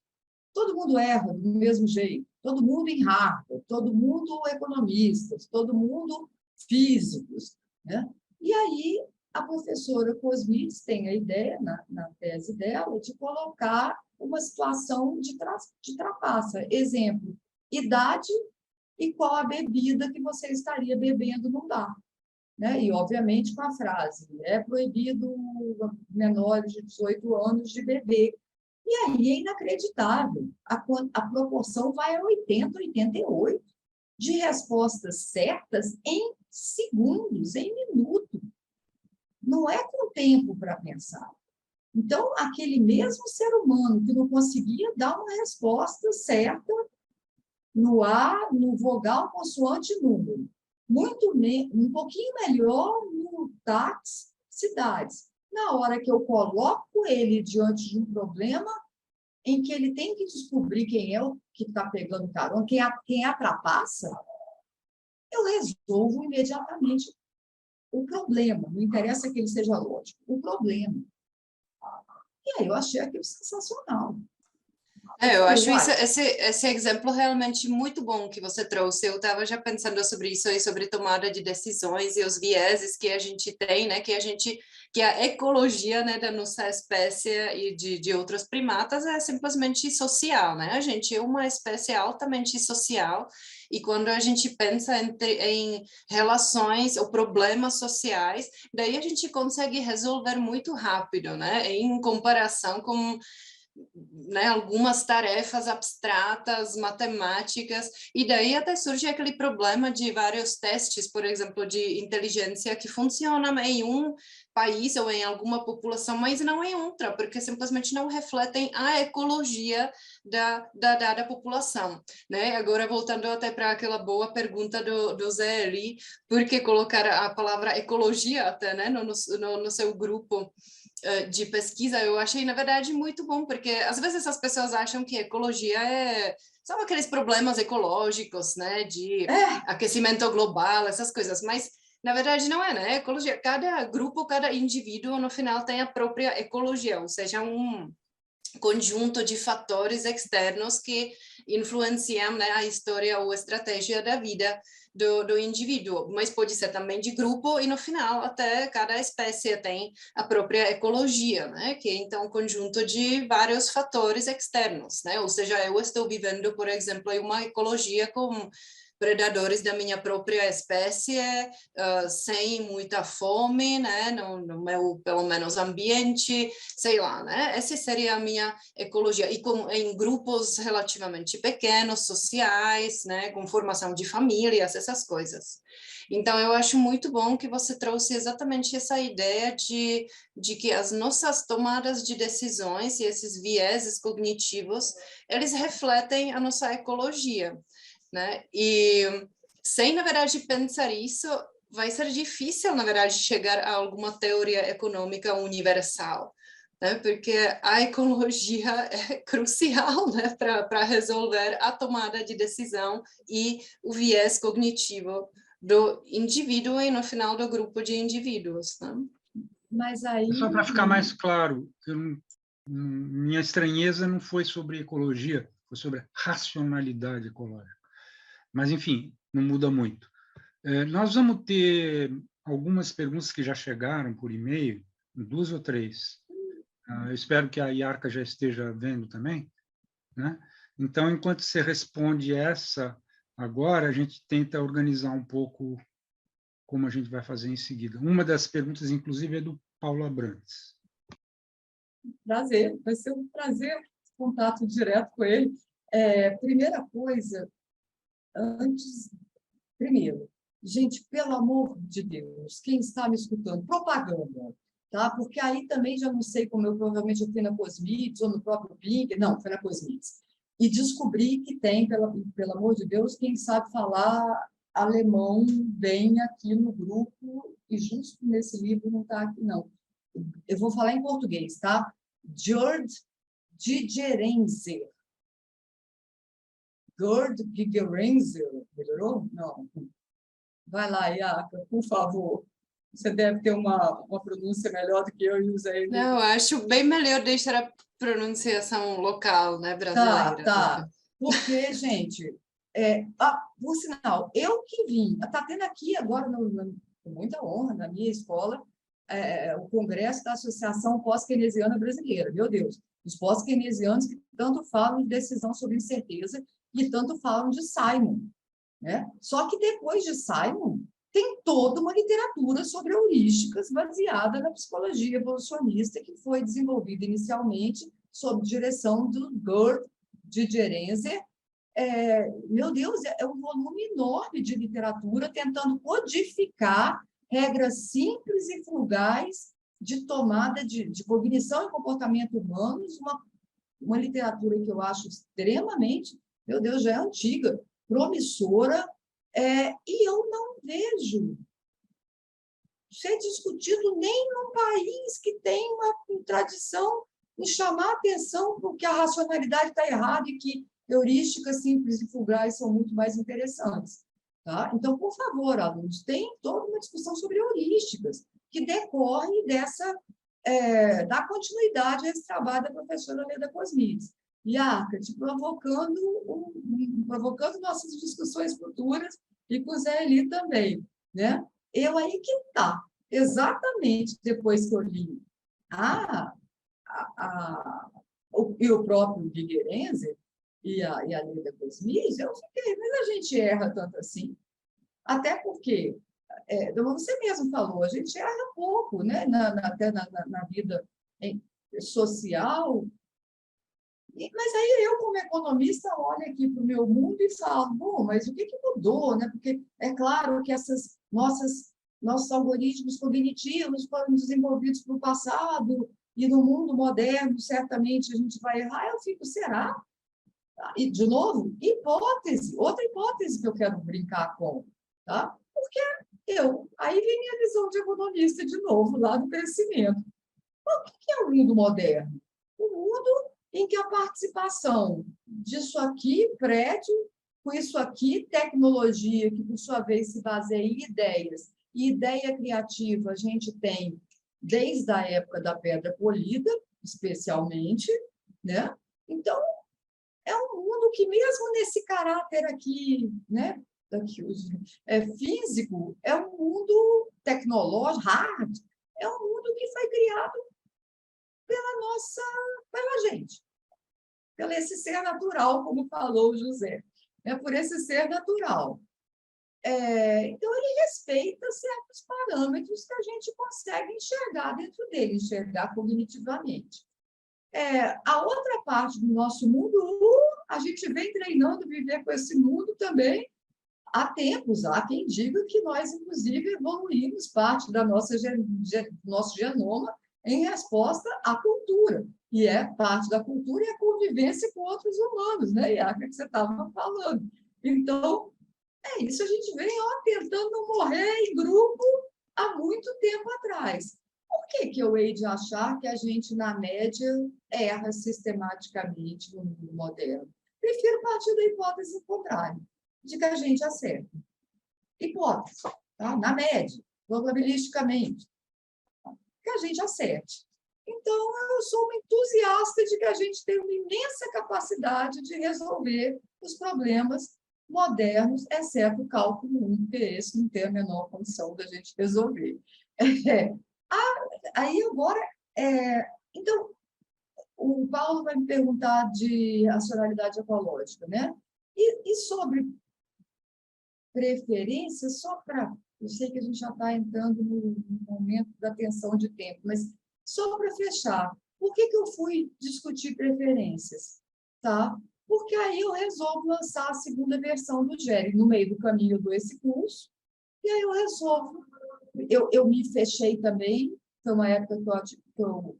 Todo mundo erra do mesmo jeito, todo mundo em Harvard, todo mundo economistas, todo mundo físicos, né? E aí a professora Cosmides tem a ideia, na tese dela, de colocar uma situação de trapaça. Exemplo, idade e qual a bebida que você estaria bebendo no bar. Né? E, obviamente, com a frase, é proibido menores de 18 anos de beber. E aí é inacreditável. A proporção vai a 80, 88 de respostas certas em segundos, em minuto. Não é com tempo para pensar. Então, aquele mesmo ser humano que não conseguia dar uma resposta certa no A, no vogal, consoante, número, um pouquinho melhor no táxi, cidades. Na hora que eu coloco ele diante de um problema em que ele tem que descobrir quem é o que está pegando carona, quem atrapassa, eu resolvo imediatamente o problema. Não interessa que ele seja lógico, o problema. E aí eu achei aquilo sensacional. Eu acho esse exemplo realmente muito bom que você trouxe. Eu estava já pensando sobre isso e sobre tomada de decisões e os vieses que a gente tem, né? Que a ecologia, né, da nossa espécie e de outros primatas é simplesmente social, né? A gente é uma espécie altamente social e quando a gente pensa em relações ou problemas sociais, daí a gente consegue resolver muito rápido, né? Em comparação com, né, algumas tarefas abstratas, matemáticas, e daí até surge aquele problema de vários testes, por exemplo, de inteligência que funcionam em um país ou em alguma população, mas não em outra, porque simplesmente não refletem a ecologia da dada população, né? Agora, voltando até para aquela boa pergunta do Zé ali, por que colocar a palavra ecologia até, né, no seu grupo de pesquisa? Eu achei, na verdade, muito bom, porque às vezes as pessoas acham que ecologia são aqueles problemas ecológicos, né, de aquecimento global, essas coisas, mas na verdade não é, né? Ecologia, cada grupo, cada indivíduo, no final, tem a própria ecologia, ou seja, um conjunto de fatores externos que influenciam, né, a história ou estratégia da vida do indivíduo, mas pode ser também de grupo e no final até cada espécie tem a própria ecologia, né, que é então um conjunto de vários fatores externos, né, ou seja, eu estou vivendo, por exemplo, em uma ecologia com predadores da minha própria espécie, sem muita fome, né, no meu, pelo menos, ambiente, sei lá, né, essa seria a minha ecologia, e em grupos relativamente pequenos, sociais, né, com formação de famílias, essas coisas. Então, eu acho muito bom que você trouxe exatamente essa ideia de que as nossas tomadas de decisões e esses vieses cognitivos, eles refletem a nossa ecologia, né? E sem, na verdade, pensar isso, vai ser difícil, na verdade, chegar a alguma teoria econômica universal, né? Porque a ecologia é crucial, né, para resolver a tomada de decisão e o viés cognitivo do indivíduo e, no final, do grupo de indivíduos, né? Mas aí... Só para ficar mais claro, minha estranheza não foi sobre ecologia, foi sobre a racionalidade ecológica. Mas, enfim, não muda muito. Nós vamos ter algumas perguntas que já chegaram por e-mail, 2 ou 3. Eu espero que a Iarca já esteja vendo também, né? Então, enquanto você responde essa agora, a gente tenta organizar um pouco como a gente vai fazer em seguida. Uma das perguntas, inclusive, é do Paulo Abrantes. Prazer, vai ser um prazer contato direto com ele. Primeira coisa, primeiro, gente, pelo amor de Deus, quem está me escutando, propaganda, tá? Porque aí também já não sei como provavelmente eu fui na Cosmits ou no próprio Pink, não, foi na Cosmits, e descobri que tem, pelo amor de Deus, quem sabe falar alemão bem aqui no grupo, e justo nesse livro não está aqui, não. Eu vou falar em português, tá? Gerd Gigerenzer. Gerd Gigerenzer. Melhorou? Não. Vai lá, Iaka, por favor. Você deve ter uma pronúncia melhor do que eu e usei. Não, eu acho bem melhor deixar a pronunciação local, né, brasileira. Tá. Porque, gente, por sinal, eu que vim, está tendo aqui agora, com muita honra, na minha escola, o Congresso da Associação Pós-Keynesiana Brasileira. Meu Deus, os pós-keynesianos que tanto falam de decisão sobre incerteza e tanto falam de Simon, né? Só que depois de Simon, tem toda uma literatura sobre heurísticas baseada na psicologia evolucionista que foi desenvolvida inicialmente sob direção do Gerd Gigerenzer. Meu Deus, é um volume enorme de literatura tentando codificar regras simples e frugais de tomada de cognição e comportamento humanos, uma literatura que eu acho extremamente, meu Deus, já é antiga, promissora, e eu não vejo ser discutido nem num país que tem uma tradição em chamar a atenção porque a racionalidade está errada e que heurísticas simples e fulgrais são muito mais interessantes. Tá? Então, por favor, alunos, tem toda uma discussão sobre heurísticas que decorre da continuidade a esse trabalho da professora Leda Cosmides. E a Arcade provocando nossas discussões futuras e com o Zé Eli também. Né? Eu aí que está, exatamente depois que eu li e o próprio Figueirense e a Leda Cosmides, eu fiquei, mas a gente erra tanto assim? Até porque, você mesmo falou, a gente erra pouco, né? Até na vida social. Mas aí eu, como economista, olho aqui para o meu mundo e falo, bom, mas o que mudou? Né? Porque é claro que esses nossos algoritmos cognitivos foram desenvolvidos no passado e no mundo moderno, certamente a gente vai errar. Eu fico, será? E, de novo, outra hipótese que eu quero brincar com, tá? Porque aí vem minha visão de economista de novo, lá do crescimento. O que é o mundo moderno? O mundo em que a participação disso aqui, prédio, com isso aqui, tecnologia, que por sua vez se baseia em ideias, e ideia criativa a gente tem desde a época da pedra polida, especialmente, né? Então, é um mundo que, mesmo nesse caráter aqui, né, físico, é um mundo tecnológico, hard, é um mundo que foi criado pela gente, pelo esse ser natural, como falou o José, por esse ser natural. Então, ele respeita certos parâmetros que a gente consegue enxergar dentro dele, enxergar cognitivamente. A outra parte do nosso mundo, a gente vem treinando viver com esse mundo também há tempos. Há quem diga que nós, inclusive, evoluímos parte do nosso genoma em resposta à cultura. E parte da cultura e a convivência com outros humanos, né? E é o que você estava falando. Então, isso, a gente vem tentando não morrer em grupo há muito tempo atrás. Por que eu hei de achar que a gente, na média, erra sistematicamente no mundo moderno? Prefiro partir da hipótese contrária, de que a gente acerta. Hipótese, tá? Na média, probabilisticamente, que a gente acerte. Então, eu sou uma entusiasta de que a gente tem uma imensa capacidade de resolver os problemas modernos, exceto o cálculo 1, porque esse não tem a menor condição da gente resolver. Aí, agora, então, o Paulo vai me perguntar de racionalidade ecológica, né? E sobre preferência, só para... Eu sei que a gente já está entrando no momento da tensão de tempo, mas só para fechar, por que eu fui discutir preferências? Tá? Porque aí eu resolvo lançar a segunda versão do GERE. No meio do caminho eu dou esse curso, e aí eu resolvo. Eu me fechei também, foi uma época que eu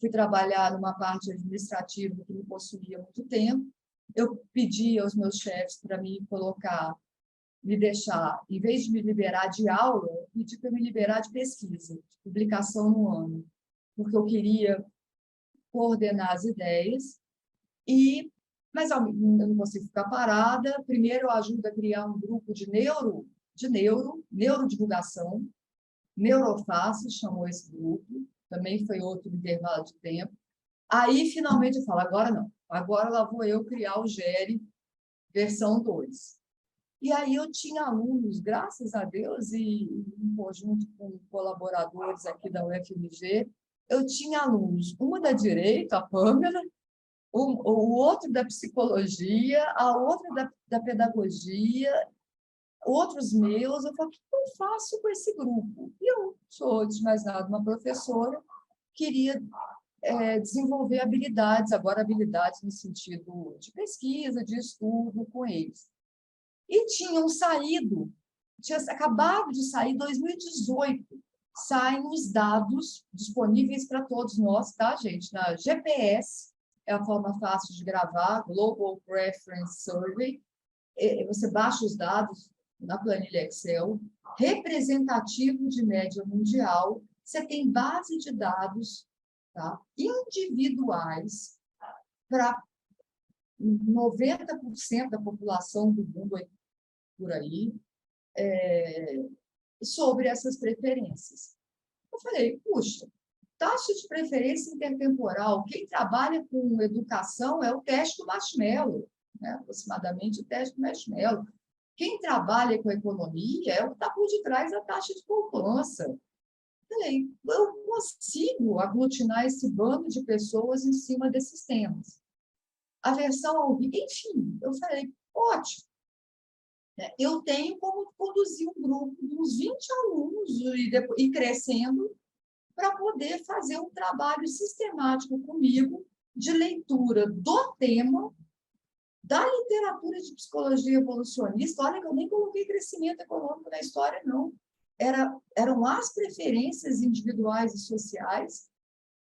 fui trabalhar numa parte administrativa que me consumia muito tempo. Eu pedi aos meus chefes para me deixar, em vez de me liberar de aula, eu pedi para me liberar de pesquisa, de publicação no ano, porque eu queria coordenar as ideias, mas eu não consigo ficar parada. Primeiro, eu ajudo a criar um grupo de neurodivulgação, Neuroface chamou esse grupo, também foi outro intervalo de tempo. Aí, finalmente, eu falo, agora não, agora lá vou eu criar o GERE versão 2. E aí eu tinha alunos, graças a Deus, e em conjunto com colaboradores aqui da UFMG, eu tinha alunos, uma da direito, a Pâmela, o outro da psicologia, a outra da pedagogia, outros meus. Eu falei, o que eu faço com esse grupo? E eu sou, antes de mais nada, uma professora, queria desenvolver habilidades, agora habilidades no sentido de pesquisa, de estudo com eles. E tinha acabado de sair, em 2018, saem os dados disponíveis para todos nós, tá, gente? Na GPS, é a forma fácil de gravar, Global Preference Survey. Você baixa os dados na planilha Excel, representativo de média mundial. Você tem base de dados, tá, individuais para 90% da população do mundo por aí, sobre essas preferências. Eu falei, puxa, taxa de preferência intertemporal, quem trabalha com educação é o teste do marshmallow, né? Aproximadamente o teste do marshmallow. Quem trabalha com economia é o que está por detrás da taxa de poupança. Falei, eu consigo aglutinar esse bando de pessoas em cima desses temas. A versão ao vivo, enfim, eu falei, ótimo. Eu tenho como conduzir um grupo de uns 20 alunos e crescendo para poder fazer um trabalho sistemático comigo de leitura do tema da literatura de psicologia evolucionista. Olha que eu nem coloquei crescimento econômico na história, não. Eram as preferências individuais e sociais,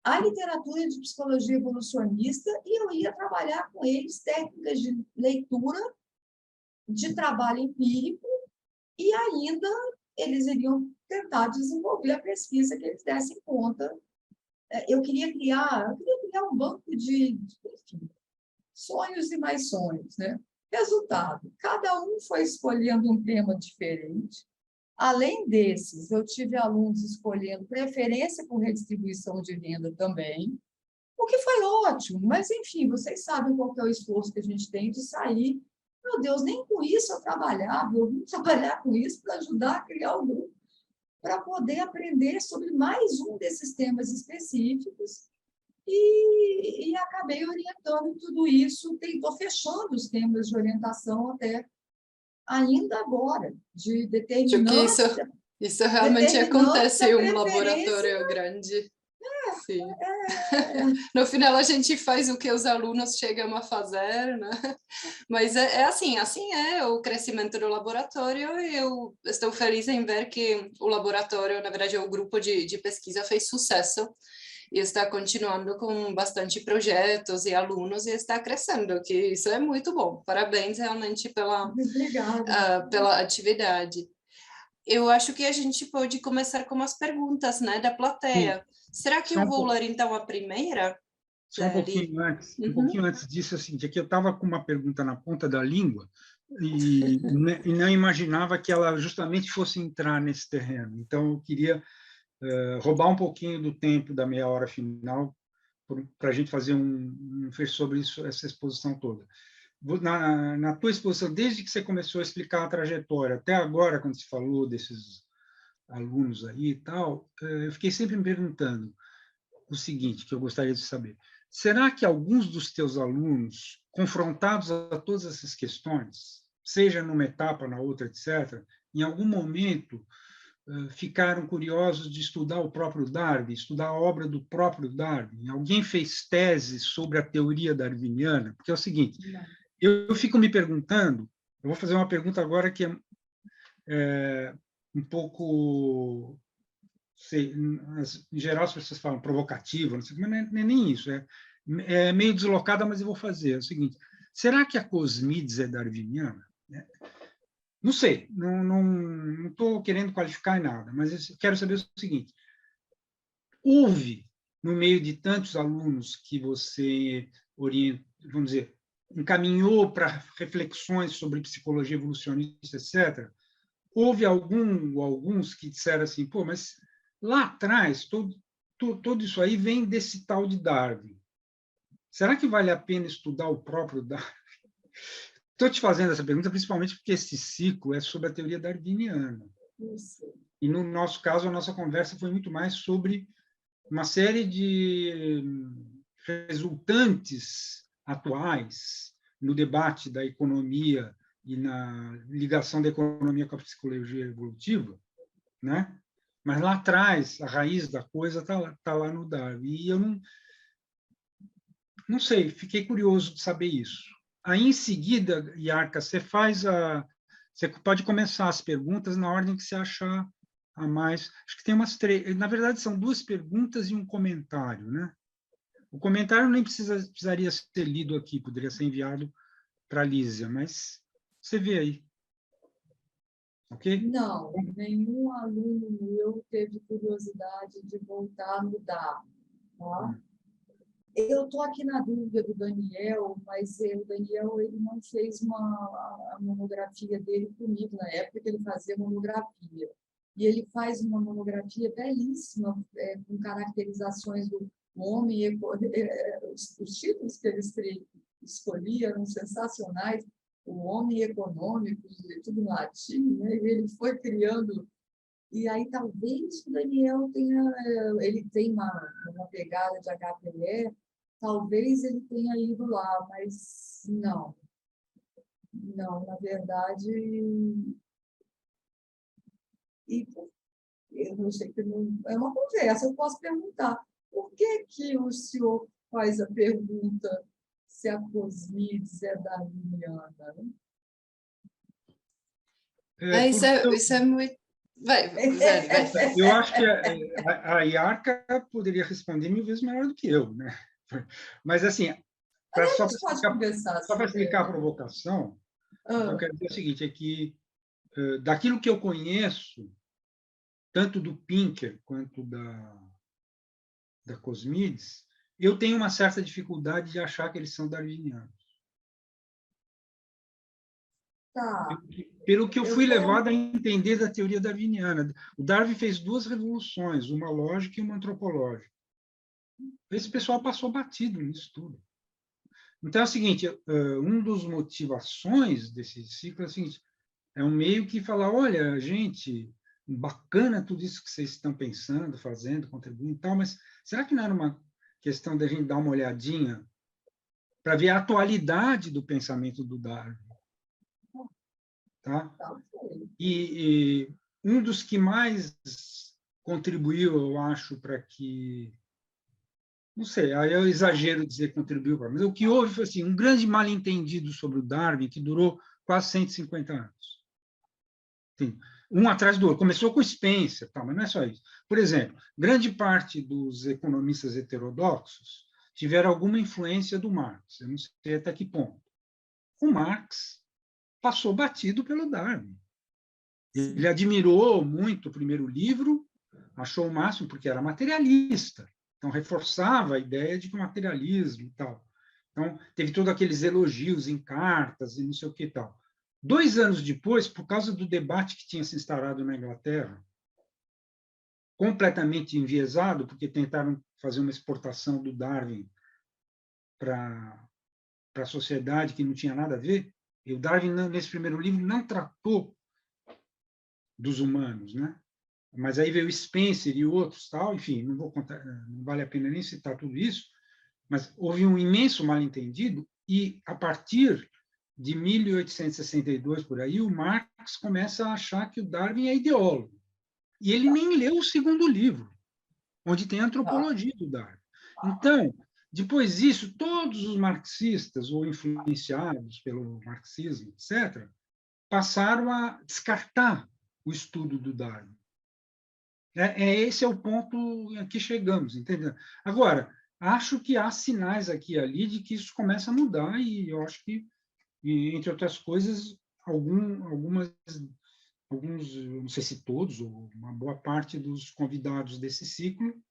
a literatura de psicologia evolucionista, e eu ia trabalhar com eles técnicas de leitura, de trabalho empírico, e ainda eles iriam tentar desenvolver a pesquisa que eles dessem conta. Eu queria criar um banco de enfim, sonhos e mais sonhos, né? Resultado, cada um foi escolhendo um tema diferente. Além desses, eu tive alunos escolhendo preferência por redistribuição de renda também, o que foi ótimo, mas, enfim, vocês sabem qual que é o esforço que a gente tem de sair. Meu Deus, nem com isso eu trabalhava, eu vim trabalhar com isso para ajudar a criar o grupo, para poder aprender sobre mais um desses temas específicos, e acabei orientando tudo isso, estou fechando os temas de orientação até ainda agora, de Acho que isso realmente acontece em um laboratório grande. Sim. No final a gente faz o que os alunos chegam a fazer, né? Mas é assim é o crescimento do laboratório, e eu estou feliz em ver que o laboratório, na verdade, o grupo de pesquisa fez sucesso e está continuando com bastante projetos e alunos e está crescendo, que isso é muito bom. Parabéns realmente pela atividade. Eu acho que a gente pode começar com as perguntas, né, da plateia. Sim. Será que eu vou ler, então, a primeira? Só um pouquinho antes disso, assim, que eu estava com uma pergunta na ponta da língua e não imaginava que ela justamente fosse entrar nesse terreno. Então, eu queria roubar um pouquinho do tempo da meia hora final para a gente fazer um fecho sobre isso, essa exposição toda. Na tua exposição, desde que você começou a explicar a trajetória até agora, quando se falou desses alunos aí e tal, eu fiquei sempre me perguntando o seguinte, que eu gostaria de saber. Será que alguns dos teus alunos, confrontados a todas essas questões, seja numa etapa, na outra, etc., em algum momento ficaram curiosos de estudar o próprio Darwin, estudar a obra do próprio Darwin? Alguém fez tese sobre a teoria darwiniana? Porque é o seguinte, eu fico me perguntando, eu vou fazer uma pergunta agora que é um pouco, sei, em geral as pessoas falam provocativa, não sei, mas não é nem isso, é meio deslocada, mas eu vou fazer. É o seguinte, será que a Cosmides é darwiniana? Não sei, não estou querendo qualificar em nada, mas eu quero saber o seguinte, houve, no meio de tantos alunos que você orienta, vamos dizer, encaminhou para reflexões sobre psicologia evolucionista, etc., houve alguns que disseram assim, pô, mas lá atrás, tudo isso aí vem desse tal de Darwin. Será que vale a pena estudar o próprio Darwin? Estou te fazendo essa pergunta principalmente porque esse ciclo é sobre a teoria darwiniana. Isso. E, no nosso caso, a nossa conversa foi muito mais sobre uma série de resultantes atuais no debate da economia e na ligação da economia com a psicologia evolutiva, né? Mas lá atrás, a raiz da coisa está lá no Darwin. E eu não sei, fiquei curioso de saber isso. Aí, em seguida, Yarka, você pode começar as perguntas na ordem que você achar a mais. Acho que tem umas três. Na verdade, são duas perguntas e um comentário, né? O comentário nem precisaria ser lido aqui, poderia ser enviado para a Lísia, mas você vê aí. ok? Não, nenhum aluno meu teve curiosidade de voltar no Darwin. Tá? Eu estou aqui na dúvida do Daniel, mas o Daniel ele não fez a monografia dele comigo, na época que ele fazia monografia. E ele faz uma monografia belíssima, com caracterizações do homem, os títulos que ele escolhia eram sensacionais, o homem econômico, tudo em latim, né? E ele foi criando. E aí talvez o Daniel ele tem uma pegada de HPE, talvez ele tenha ido lá, mas não, na verdade, e eu não sei, é uma conversa, eu posso perguntar, por que o senhor faz a pergunta se a Cosmides é darwiniana? Né? Isso é muito... Vai, Zé, vai. Eu acho que a Iarca poderia responder 1000 vezes melhor do que eu, né? Mas, assim, só para explicar a provocação, o que eu quero dizer é o seguinte, é que, daquilo que eu conheço, tanto do Pinker quanto da Cosmides, eu tenho uma certa dificuldade de achar que eles são darwinianos. Tá. Pelo que eu fui levado a entender da teoria darwiniana. O Darwin fez 2 revoluções, uma lógica e uma antropológica. Esse pessoal passou batido nisso tudo. Então é o seguinte, um dos motivações desse ciclo é o seguinte, é um meio que fala, olha, gente, bacana tudo isso que vocês estão pensando, fazendo, contribuindo e tal, mas será que não era uma questão da gente dar uma olhadinha para ver a atualidade do pensamento do Darwin? Tá? E um dos que mais contribuiu, eu acho, para que... Não sei, aí eu exagero dizer que contribuiu, mas o que houve foi assim, um grande mal-entendido sobre o Darwin que durou quase 150 anos. Sim, um atrás do outro. Começou com Spencer, tá, mas não é só isso. Por exemplo, grande parte dos economistas heterodoxos tiveram alguma influência do Marx. Eu não sei até que ponto. O Marx passou batido pelo Darwin. Ele admirou muito o primeiro livro, achou o máximo, porque era materialista. Então, reforçava a ideia de que o materialismo e tal. Então, teve todos aqueles elogios em cartas e não sei o que e tal. 2 anos depois, por causa do debate que tinha se instaurado na Inglaterra, completamente enviesado, porque tentaram fazer uma exportação do Darwin para a sociedade que não tinha nada a ver, e o Darwin, nesse primeiro livro, não tratou dos humanos, né? Mas aí veio Spencer e outros, tal, enfim, não vou contar, não vale a pena nem citar tudo isso, mas houve um imenso mal-entendido e, a partir de 1862, por aí, o Marx começa a achar que o Darwin é ideólogo. E ele nem leu o segundo livro, onde tem a antropologia do Darwin. Então, depois disso, todos os marxistas, ou influenciados pelo marxismo, etc., passaram a descartar o estudo do Darwin. Esse é o ponto a que chegamos, entendeu? Agora, acho que há sinais aqui e ali de que isso começa a mudar e eu acho que, entre outras coisas, alguns, não sei se todos, ou uma boa parte dos convidados desse ciclo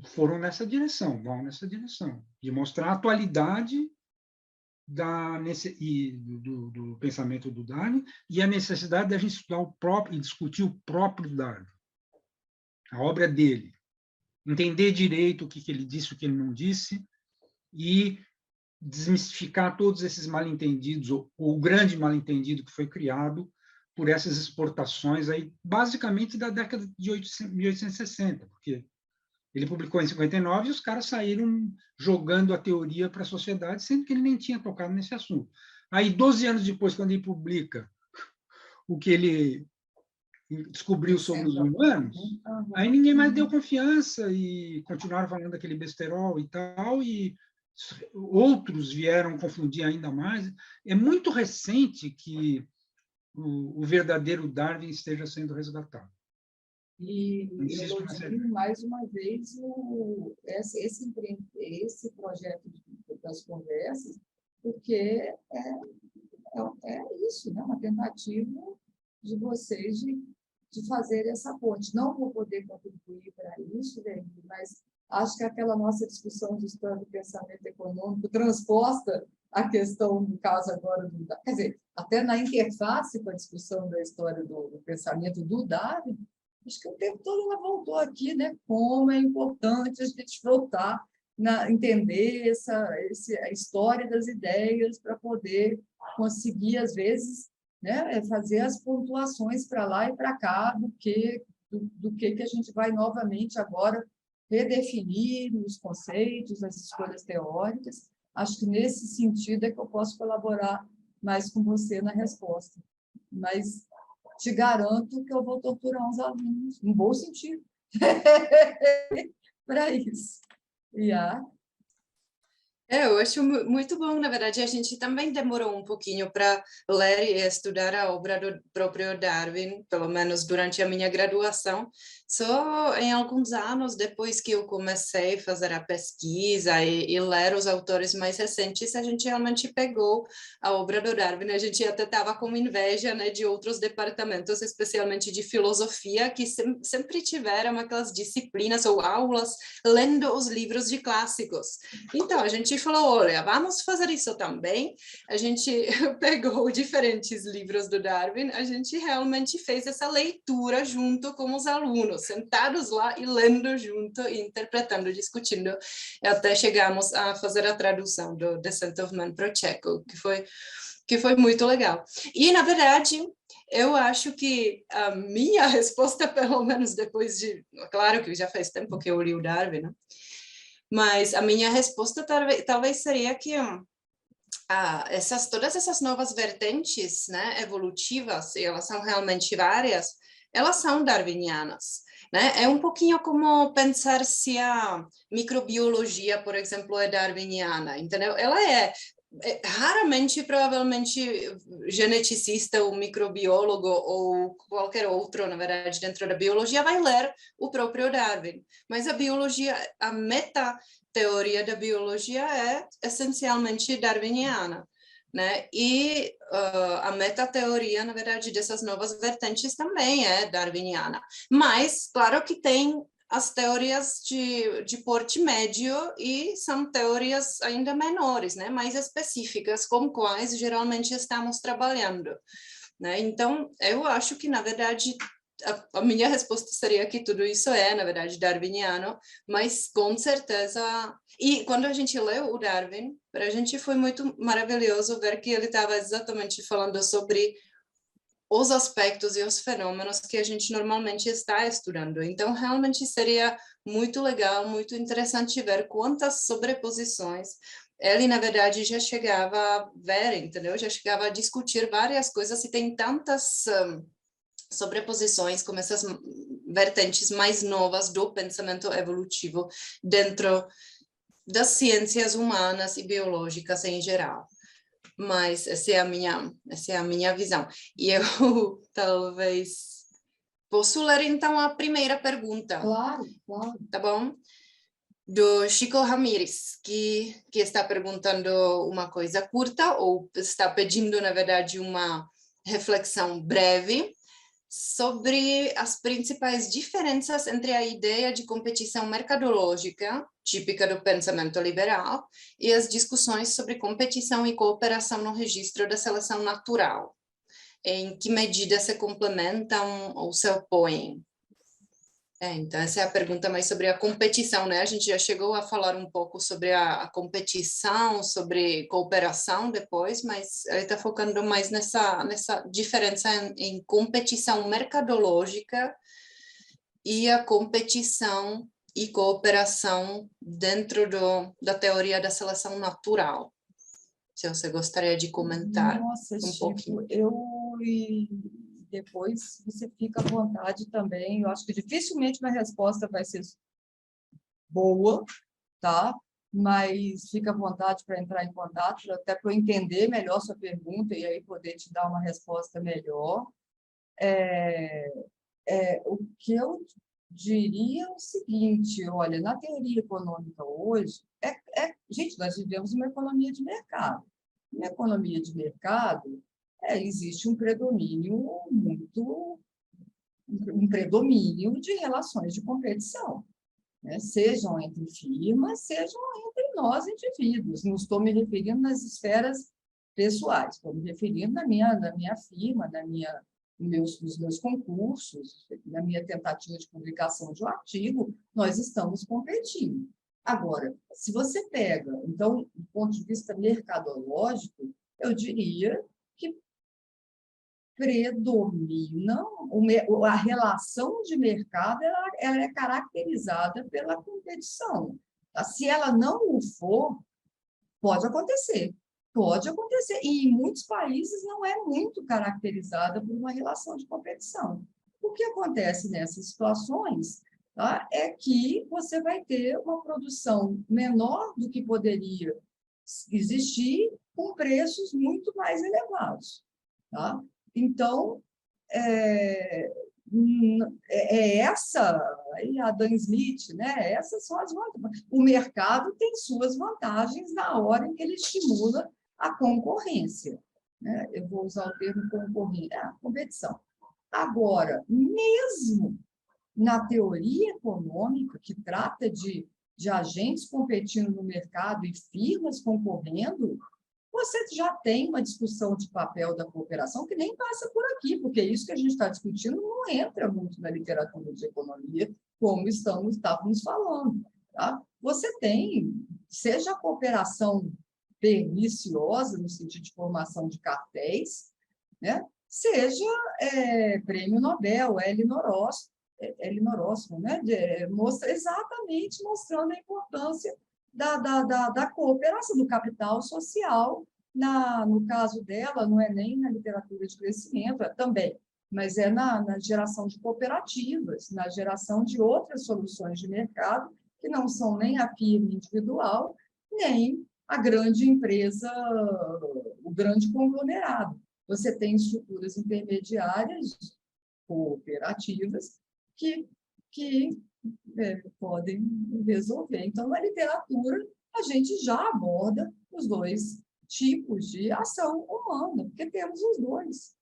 foram nessa direção, vão nessa direção, de mostrar a atualidade do pensamento do Darwin e a necessidade de a gente estudar o próprio e discutir o próprio Darwin, a obra dele, entender direito o que ele disse, o que ele não disse, e desmistificar todos esses mal-entendidos, ou o grande mal-entendido que foi criado por essas exportações, aí, basicamente da década de 1860, porque ele publicou em 59 e os caras saíram jogando a teoria para a sociedade, sendo que ele nem tinha tocado nesse assunto. Aí, 12 anos depois, quando ele publica o que ele descobriu sobre os humanos, aí ninguém mais deu confiança e continuaram falando daquele besterol e tal, e outros vieram confundir ainda mais. É muito recente que o verdadeiro Darwin esteja sendo resgatado. E elogio mais uma vez esse projeto das conversas, porque é isso, né? Uma tentativa de vocês de fazer essa ponte. Não vou poder contribuir para isso, Leandro, mas acho que aquela nossa discussão de história do pensamento econômico transposta à questão, no caso agora, quer dizer, até na interface com a discussão da história do pensamento do Darwin, acho que o tempo todo ela voltou aqui, né? Como é importante a gente voltar entender a história das ideias para poder conseguir, às vezes, né, fazer as pontuações para lá e para cá do que a gente vai novamente agora redefinir os conceitos, as escolhas teóricas. Acho que nesse sentido é que eu posso colaborar mais com você na resposta. Mas te garanto que eu vou torturar uns alunos, no bom sentido, para isso. Eu acho muito bom, na verdade, a gente também demorou um pouquinho para ler e estudar a obra do próprio Darwin, pelo menos durante a minha graduação. Só em alguns anos depois que eu comecei a fazer a pesquisa e ler os autores mais recentes, a gente realmente pegou a obra do Darwin. A gente até estava com inveja, né, de outros departamentos, especialmente de filosofia, que sempre tiveram aquelas disciplinas ou aulas lendo os livros de clássicos. Então, a gente falou, olha, vamos fazer isso também. A gente pegou diferentes livros do Darwin, a gente realmente fez essa leitura junto com os alunos, sentados lá e lendo junto, e interpretando, discutindo, e até chegamos a fazer a tradução do Descent of Man para o tcheco, que foi muito legal. E, na verdade, eu acho que a minha resposta, pelo menos depois de... Claro que já faz tempo que eu li o Darwin, né? Mas a minha resposta talvez seria que todas essas novas vertentes, né, evolutivas, e elas são realmente várias, elas são darwinianas. Né? É um pouquinho como pensar se a microbiologia, por exemplo, é darwiniana, entendeu? Ela raramente, provavelmente, geneticista ou microbiólogo ou qualquer outro, na verdade, dentro da biologia, vai ler o próprio Darwin. Mas a biologia, a meta-teoria da biologia é essencialmente darwiniana. Né? E a meta-teoria, na verdade, dessas novas vertentes também é darwiniana. Mas, claro que tem as teorias de porte médio e são teorias ainda menores, né, mais específicas, com quais geralmente estamos trabalhando. Né? Então, eu acho que, na verdade, a minha resposta seria que tudo isso é, na verdade, darwiniano, mas com certeza... E quando a gente leu o Darwin, para a gente foi muito maravilhoso ver que ele estava exatamente falando sobre os aspectos e os fenômenos que a gente normalmente está estudando. Então, realmente seria muito legal, muito interessante ver quantas sobreposições ele, na verdade, já chegava a ver, entendeu? Já chegava a discutir várias coisas e tem tantas sobreposições como essas vertentes mais novas do pensamento evolutivo dentro das ciências humanas e biológicas em geral. Mas essa é a minha visão. E eu talvez posso ler então a primeira pergunta. Claro, claro. Tá bom? Do Chico Ramírez, que está perguntando uma coisa curta, ou está pedindo, na verdade, uma reflexão breve sobre as principais diferenças entre a ideia de competição mercadológica, típica do pensamento liberal, e as discussões sobre competição e cooperação no registro da seleção natural. Em que medida se complementam ou se opõem? Então, essa é a pergunta mais sobre a competição, né? A gente já chegou a falar um pouco sobre a competição, sobre cooperação depois, mas ele está focando mais nessa diferença em competição mercadológica e a competição e cooperação dentro da teoria da seleção natural. Se você gostaria de comentar. Nossa, um Chico, pouquinho. E depois você fica à vontade também. Eu acho que dificilmente minha resposta vai ser boa, tá? Mas fica à vontade para entrar em contato, até para eu entender melhor sua pergunta e aí poder te dar uma resposta melhor. O que eu diria é o seguinte, olha, na teoria econômica hoje, gente, nós vivemos uma economia de mercado. Uma economia de mercado existe um predomínio de relações de competição, né? Sejam entre firmas, sejam entre nós, indivíduos. Não estou me referindo nas esferas pessoais, estou me referindo na minha firma, nos meus concursos, na minha tentativa de publicação de um artigo, nós estamos competindo. Agora, se você pega, então, do ponto de vista mercadológico, eu diria que predomina a relação de mercado, ela é caracterizada pela competição. Se ela não o for, pode acontecer. Pode acontecer. E em muitos países não é muito caracterizada por uma relação de competição. O que acontece nessas situações, tá, é que você vai ter uma produção menor do que poderia existir, com preços muito mais elevados. Tá? Então, essa, aí Adam Smith, né? Essas são as vantagens. O mercado tem suas vantagens na hora em que ele estimula a concorrência, né? Eu vou usar o termo concorrência, competição. Agora, mesmo na teoria econômica, que trata de agentes competindo no mercado e firmas concorrendo, você já tem uma discussão de papel da cooperação que nem passa por aqui, porque isso que a gente está discutindo não entra muito na literatura de economia, como estávamos falando. Tá? Você tem, seja a cooperação perniciosa, no sentido de formação de cartéis, né? Seja prêmio Nobel, Elinor Ostrom, né? Exatamente mostrando a importância da cooperação, do capital social, no caso dela, não é nem na literatura de crescimento, também, mas é na geração de cooperativas, na geração de outras soluções de mercado, que não são nem a firma individual, nem a grande empresa, o grande conglomerado. Você tem estruturas intermediárias, cooperativas, que podem resolver. Então, na literatura, a gente já aborda os dois tipos de ação humana, porque temos os dois.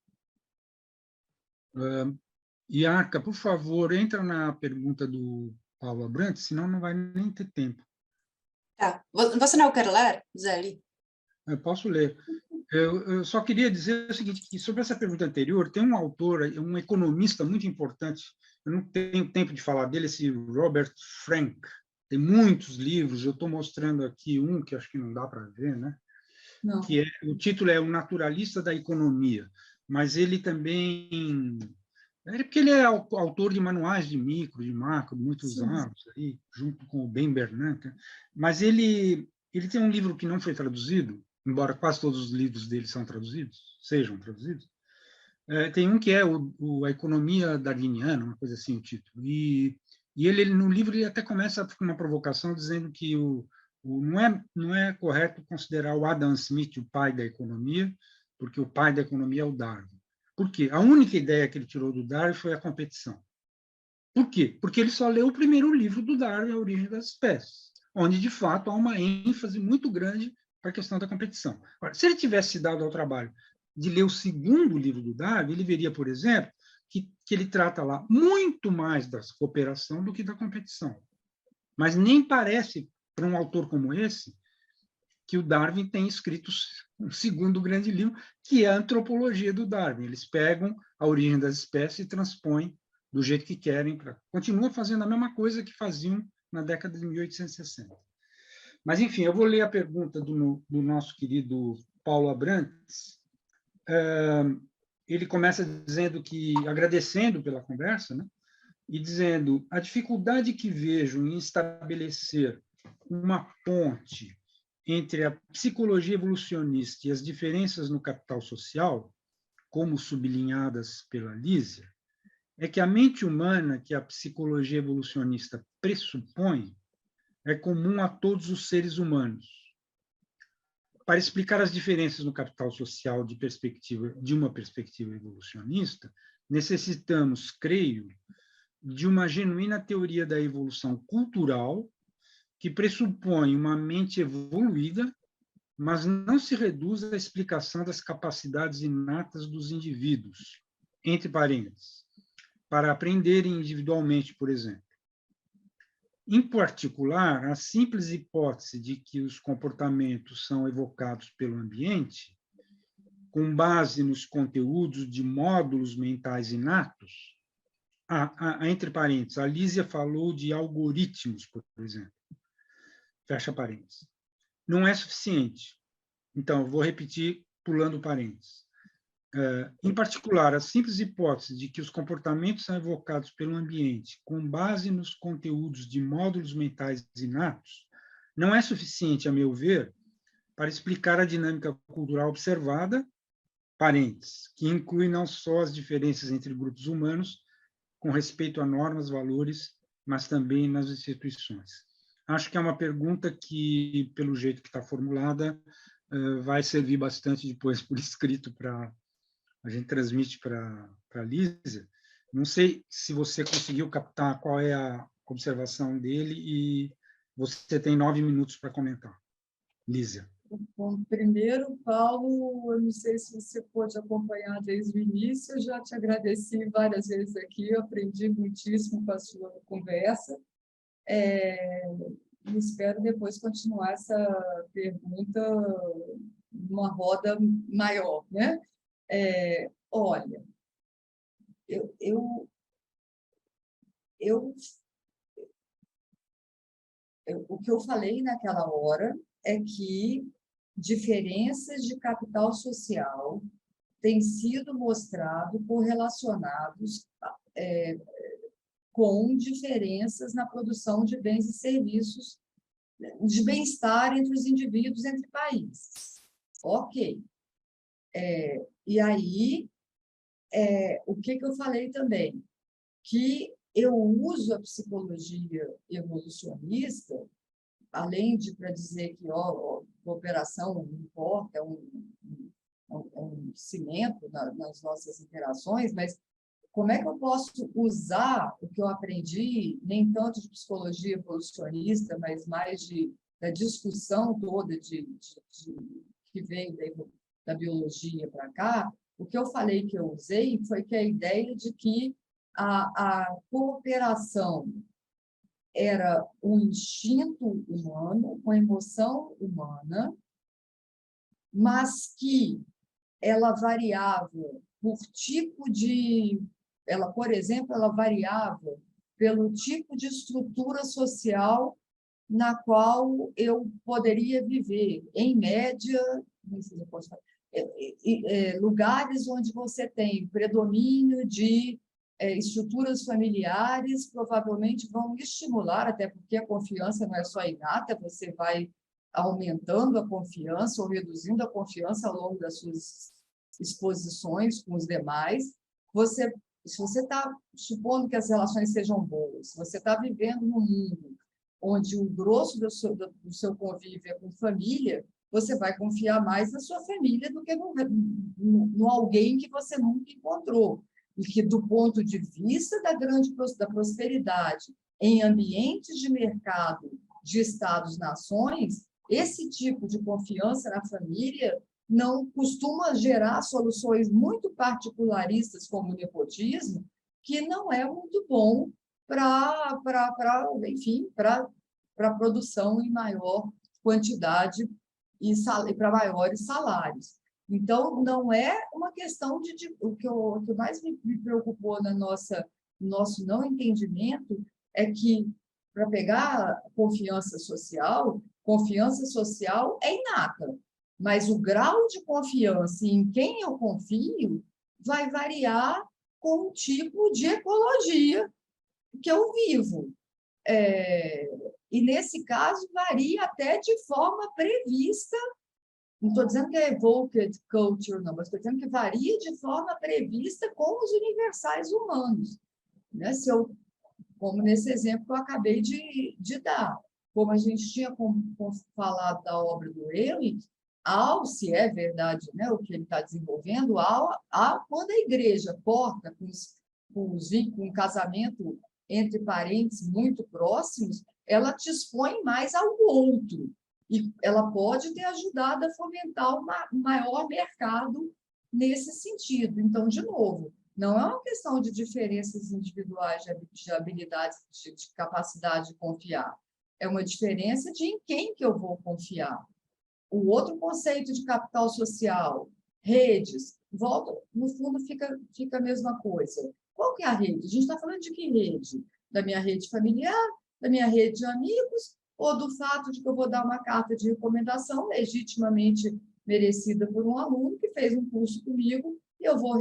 Iaca, por favor, entra na pergunta do Paulo Abrantes, senão não vai nem ter tempo. Tá. Você não quer ler, Zé? Eu posso ler. Eu só queria dizer o seguinte, que sobre essa pergunta anterior, tem um autor, um economista muito importante, eu não tenho tempo de falar dele, esse Robert Frank, tem muitos livros, eu estou mostrando aqui um que acho que não dá para ver, né? Não. Que o título é O Naturalista da Economia, mas ele também... porque ele é autor de manuais de micro, de macro, muito usados, aí, junto com o Ben Bernanke, mas ele tem um livro que não foi traduzido, embora quase todos os livros dele sejam traduzidos. Tem um que é A Economia Darwiniana, uma coisa assim, o título. E ele, no livro, ele até começa com uma provocação dizendo que não é correto considerar o Adam Smith o pai da economia, porque o pai da economia é o Darwin. Por quê? A única ideia que ele tirou do Darwin foi a competição. Por quê? Porque ele só leu o primeiro livro do Darwin, A Origem das Espécies, onde, de fato, há uma ênfase muito grande para a questão da competição. Agora, se ele tivesse dado ao trabalho de ler o segundo livro do Darwin, ele veria, por exemplo, que ele trata lá muito mais da cooperação do que da competição. Mas nem parece, para um autor como esse, que o Darwin tem escrito um segundo grande livro, que é a Antropologia do Darwin. Eles pegam A Origem das Espécies e transpõem do jeito que querem. Continua fazendo a mesma coisa que faziam na década de 1860. Mas, enfim, eu vou ler a pergunta do nosso querido Paulo Abrantes. Ele começa dizendo agradecendo pela conversa, né? E dizendo: a dificuldade que vejo em estabelecer uma ponte entre a psicologia evolucionista e as diferenças no capital social, como sublinhadas pela Lísia, é que a mente humana que a psicologia evolucionista pressupõe é comum a todos os seres humanos. Para explicar as diferenças no capital social de uma perspectiva evolucionista, necessitamos, creio, de uma genuína teoria da evolução cultural que pressupõe uma mente evoluída mas não se reduz à explicação das capacidades inatas dos indivíduos, entre parênteses, para aprenderem individualmente, por exemplo. Em particular, a simples hipótese de que os comportamentos são evocados pelo ambiente, com base nos conteúdos de módulos mentais inatos, entre parênteses, a Lísia falou de algoritmos, por exemplo, fecha parênteses, não é suficiente. Então, eu vou repetir pulando parênteses. Em particular, a simples hipótese de que os comportamentos são evocados pelo ambiente com base nos conteúdos de módulos mentais inatos não é suficiente, a meu ver, para explicar a dinâmica cultural observada, parênteses, que inclui não só as diferenças entre grupos humanos com respeito a normas, valores, mas também nas instituições. Acho que é uma pergunta que, pelo jeito que está formulada, vai servir bastante depois por escrito para a gente transmite para a Lísia. Não sei se você conseguiu captar qual é a observação dele e você tem 9 minutos para comentar. Lísia. Bom, primeiro, Paulo, eu não sei se você pôde acompanhar desde o início, eu já te agradeci várias vezes aqui, eu aprendi muitíssimo com a sua conversa, e espero depois continuar essa pergunta numa roda maior, né? Olha, o que eu falei naquela hora é que diferenças de capital social têm sido mostrados correlacionados com diferenças na produção de bens e serviços, de bem-estar entre os indivíduos, entre países. Ok. E aí, o que eu falei também? Que eu uso a psicologia evolucionista, além de para dizer que cooperação não importa, é um cimento nas nossas interações, mas como é que eu posso usar o que eu aprendi, nem tanto de psicologia evolucionista, mas mais da discussão toda que veio da biologia para cá? O que eu falei que eu usei foi que a ideia de que a cooperação era um instinto humano, uma emoção humana, mas que ela variava por tipo de... por exemplo, ela variava pelo tipo de estrutura social na qual eu poderia viver. Em média, não sei se eu posso falar, lugares onde você tem predomínio de estruturas familiares provavelmente vão estimular, até porque a confiança não é só inata, você vai aumentando a confiança ou reduzindo a confiança ao longo das suas exposições com os demais. Se você está supondo que as relações sejam boas, se você está vivendo num mundo onde o grosso do seu convívio é com família, você vai confiar mais na sua família do que no alguém que você nunca encontrou. E que, do ponto de vista da prosperidade em ambientes de mercado de Estados-nações, esse tipo de confiança na família não costuma gerar soluções muito particularistas, como o nepotismo, que não é muito bom para a produção em maior quantidade e para maiores salários. Então, não é uma questão o que mais me preocupou no nosso não entendimento é que, para pegar confiança social é inata, mas o grau de confiança em quem eu confio vai variar com o tipo de ecologia que eu vivo. E, nesse caso, varia até de forma prevista. Não estou dizendo que é evoked culture, não, mas estou dizendo que varia de forma prevista com os universais humanos. Né? Como nesse exemplo que eu acabei de dar. Como a gente tinha falado da obra do Ehrlich, se é verdade, né, o que ele está desenvolvendo, quando a igreja corta com um casamento entre parentes muito próximos, ela te expõe mais ao outro. E ela pode ter ajudado a fomentar um maior mercado nesse sentido. Então, de novo, não é uma questão de diferenças individuais de habilidades, de capacidade de confiar. É uma diferença de em quem que eu vou confiar. O outro conceito de capital social, redes, volta, no fundo fica a mesma coisa. Qual que é a rede? A gente está falando de que rede? Da minha rede familiar, da minha rede de amigos, ou do fato de que eu vou dar uma carta de recomendação legitimamente merecida por um aluno que fez um curso comigo e eu vou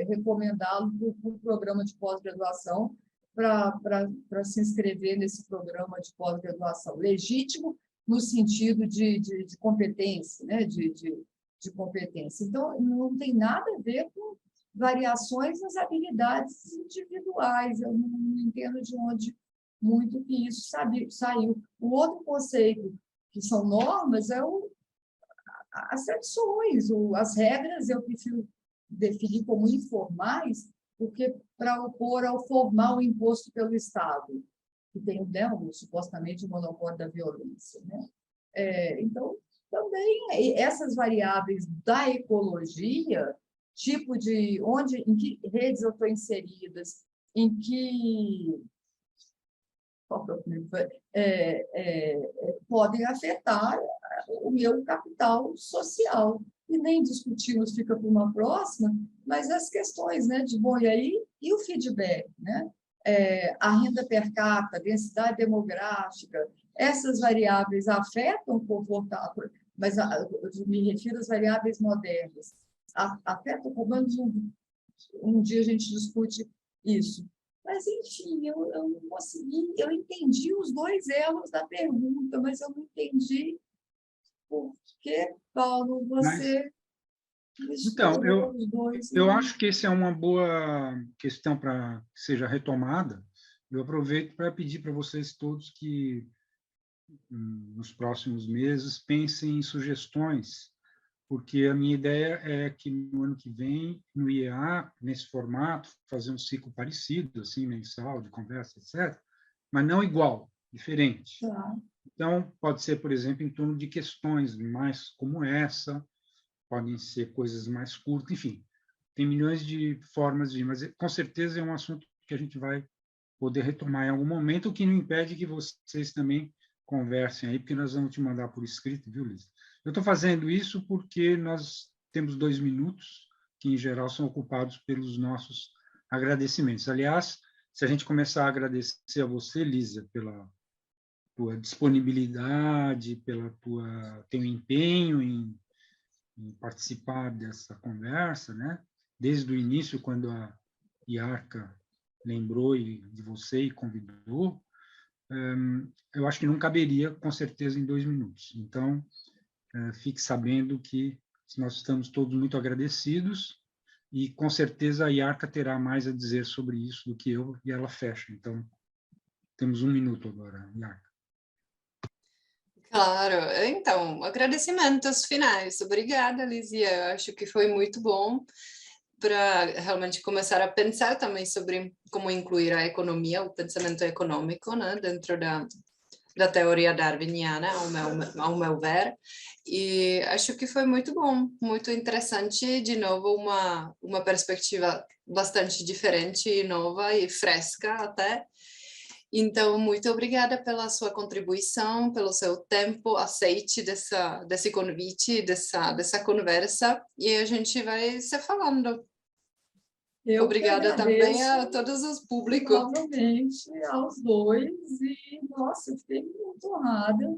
recomendá-lo para o programa de pós-graduação para se inscrever nesse programa de pós-graduação. Legítimo no sentido de competência, né? de competência. Então, não tem nada a ver com variações nas habilidades individuais. Eu não entendo de onde muito que isso saiu. O outro conceito, que são normas, é as tradições, as regras, eu prefiro definir como informais, porque para opor ao formal imposto pelo Estado, que tem, né, supostamente o monopólio da violência. Né? Então, também essas variáveis da ecologia, tipo de em que redes eu estou inseridas, em que podem afetar o meu capital social. E nem discutimos, fica para uma próxima, mas as questões, né, de bom, e aí, e o feedback, né? A renda per capita, a densidade demográfica, essas variáveis afetam o comportamento, mas eu me refiro às variáveis modernas, afetam, pelo menos um dia a gente discute isso. Mas, enfim, eu não consegui, eu entendi os dois elos da pergunta, mas eu não entendi por que, Paulo, você Então, misturou os dois. eu acho que essa é uma boa questão para que seja retomada. Eu aproveito para pedir para vocês todos que, nos próximos meses, pensem em sugestões, porque a minha ideia é que no ano que vem, no IEA, nesse formato, fazer um ciclo parecido, assim, mensal, de conversa, etc., mas não igual, diferente. Tá. Então, pode ser, por exemplo, em torno de questões mais como essa, podem ser coisas mais curtas, enfim, tem milhões de formas de ir, mas com certeza é um assunto que a gente vai poder retomar em algum momento, o que não impede que vocês também conversem aí, porque nós vamos te mandar por escrito, viu, Liz? Eu estou fazendo isso porque nós temos 2 minutos, que em geral são ocupados pelos nossos agradecimentos. Aliás, se a gente começar a agradecer a você, Lisa, pela tua disponibilidade, pela teu empenho em participar dessa conversa, né? Desde o início, quando a IARCA lembrou de você e convidou, eu acho que não caberia, com certeza, em 2 minutos. Então, fique sabendo que nós estamos todos muito agradecidos e, com certeza, a IARCA terá mais a dizer sobre isso do que eu, e ela fecha. Então, temos 1 minuto agora, IARCA. Claro, então, agradecimentos finais. Obrigada, Lizia. Eu acho que foi muito bom para realmente começar a pensar também sobre como incluir a economia, o pensamento econômico, né, dentro da teoria darwiniana, ao meu ver. E acho que foi muito bom, muito interessante, de novo, uma perspectiva bastante diferente, nova e fresca até. Então, muito obrigada pela sua contribuição, pelo seu tempo, aceite desse convite, dessa conversa, e a gente vai se falando. Eu que Obrigada também agradeço a todos os públicos. novamente aos dois e, nossa, eu fiquei muito honrada.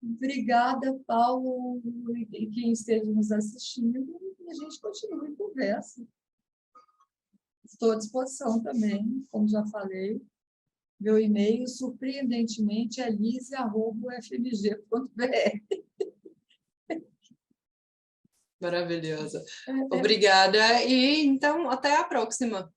Obrigada, Paulo, e quem esteja nos assistindo, e a gente continua em conversa. Estou à disposição também, como já falei. Meu e-mail, surpreendentemente, é lise@ufmg.br. Maravilhosa. Obrigada. E então, até a próxima.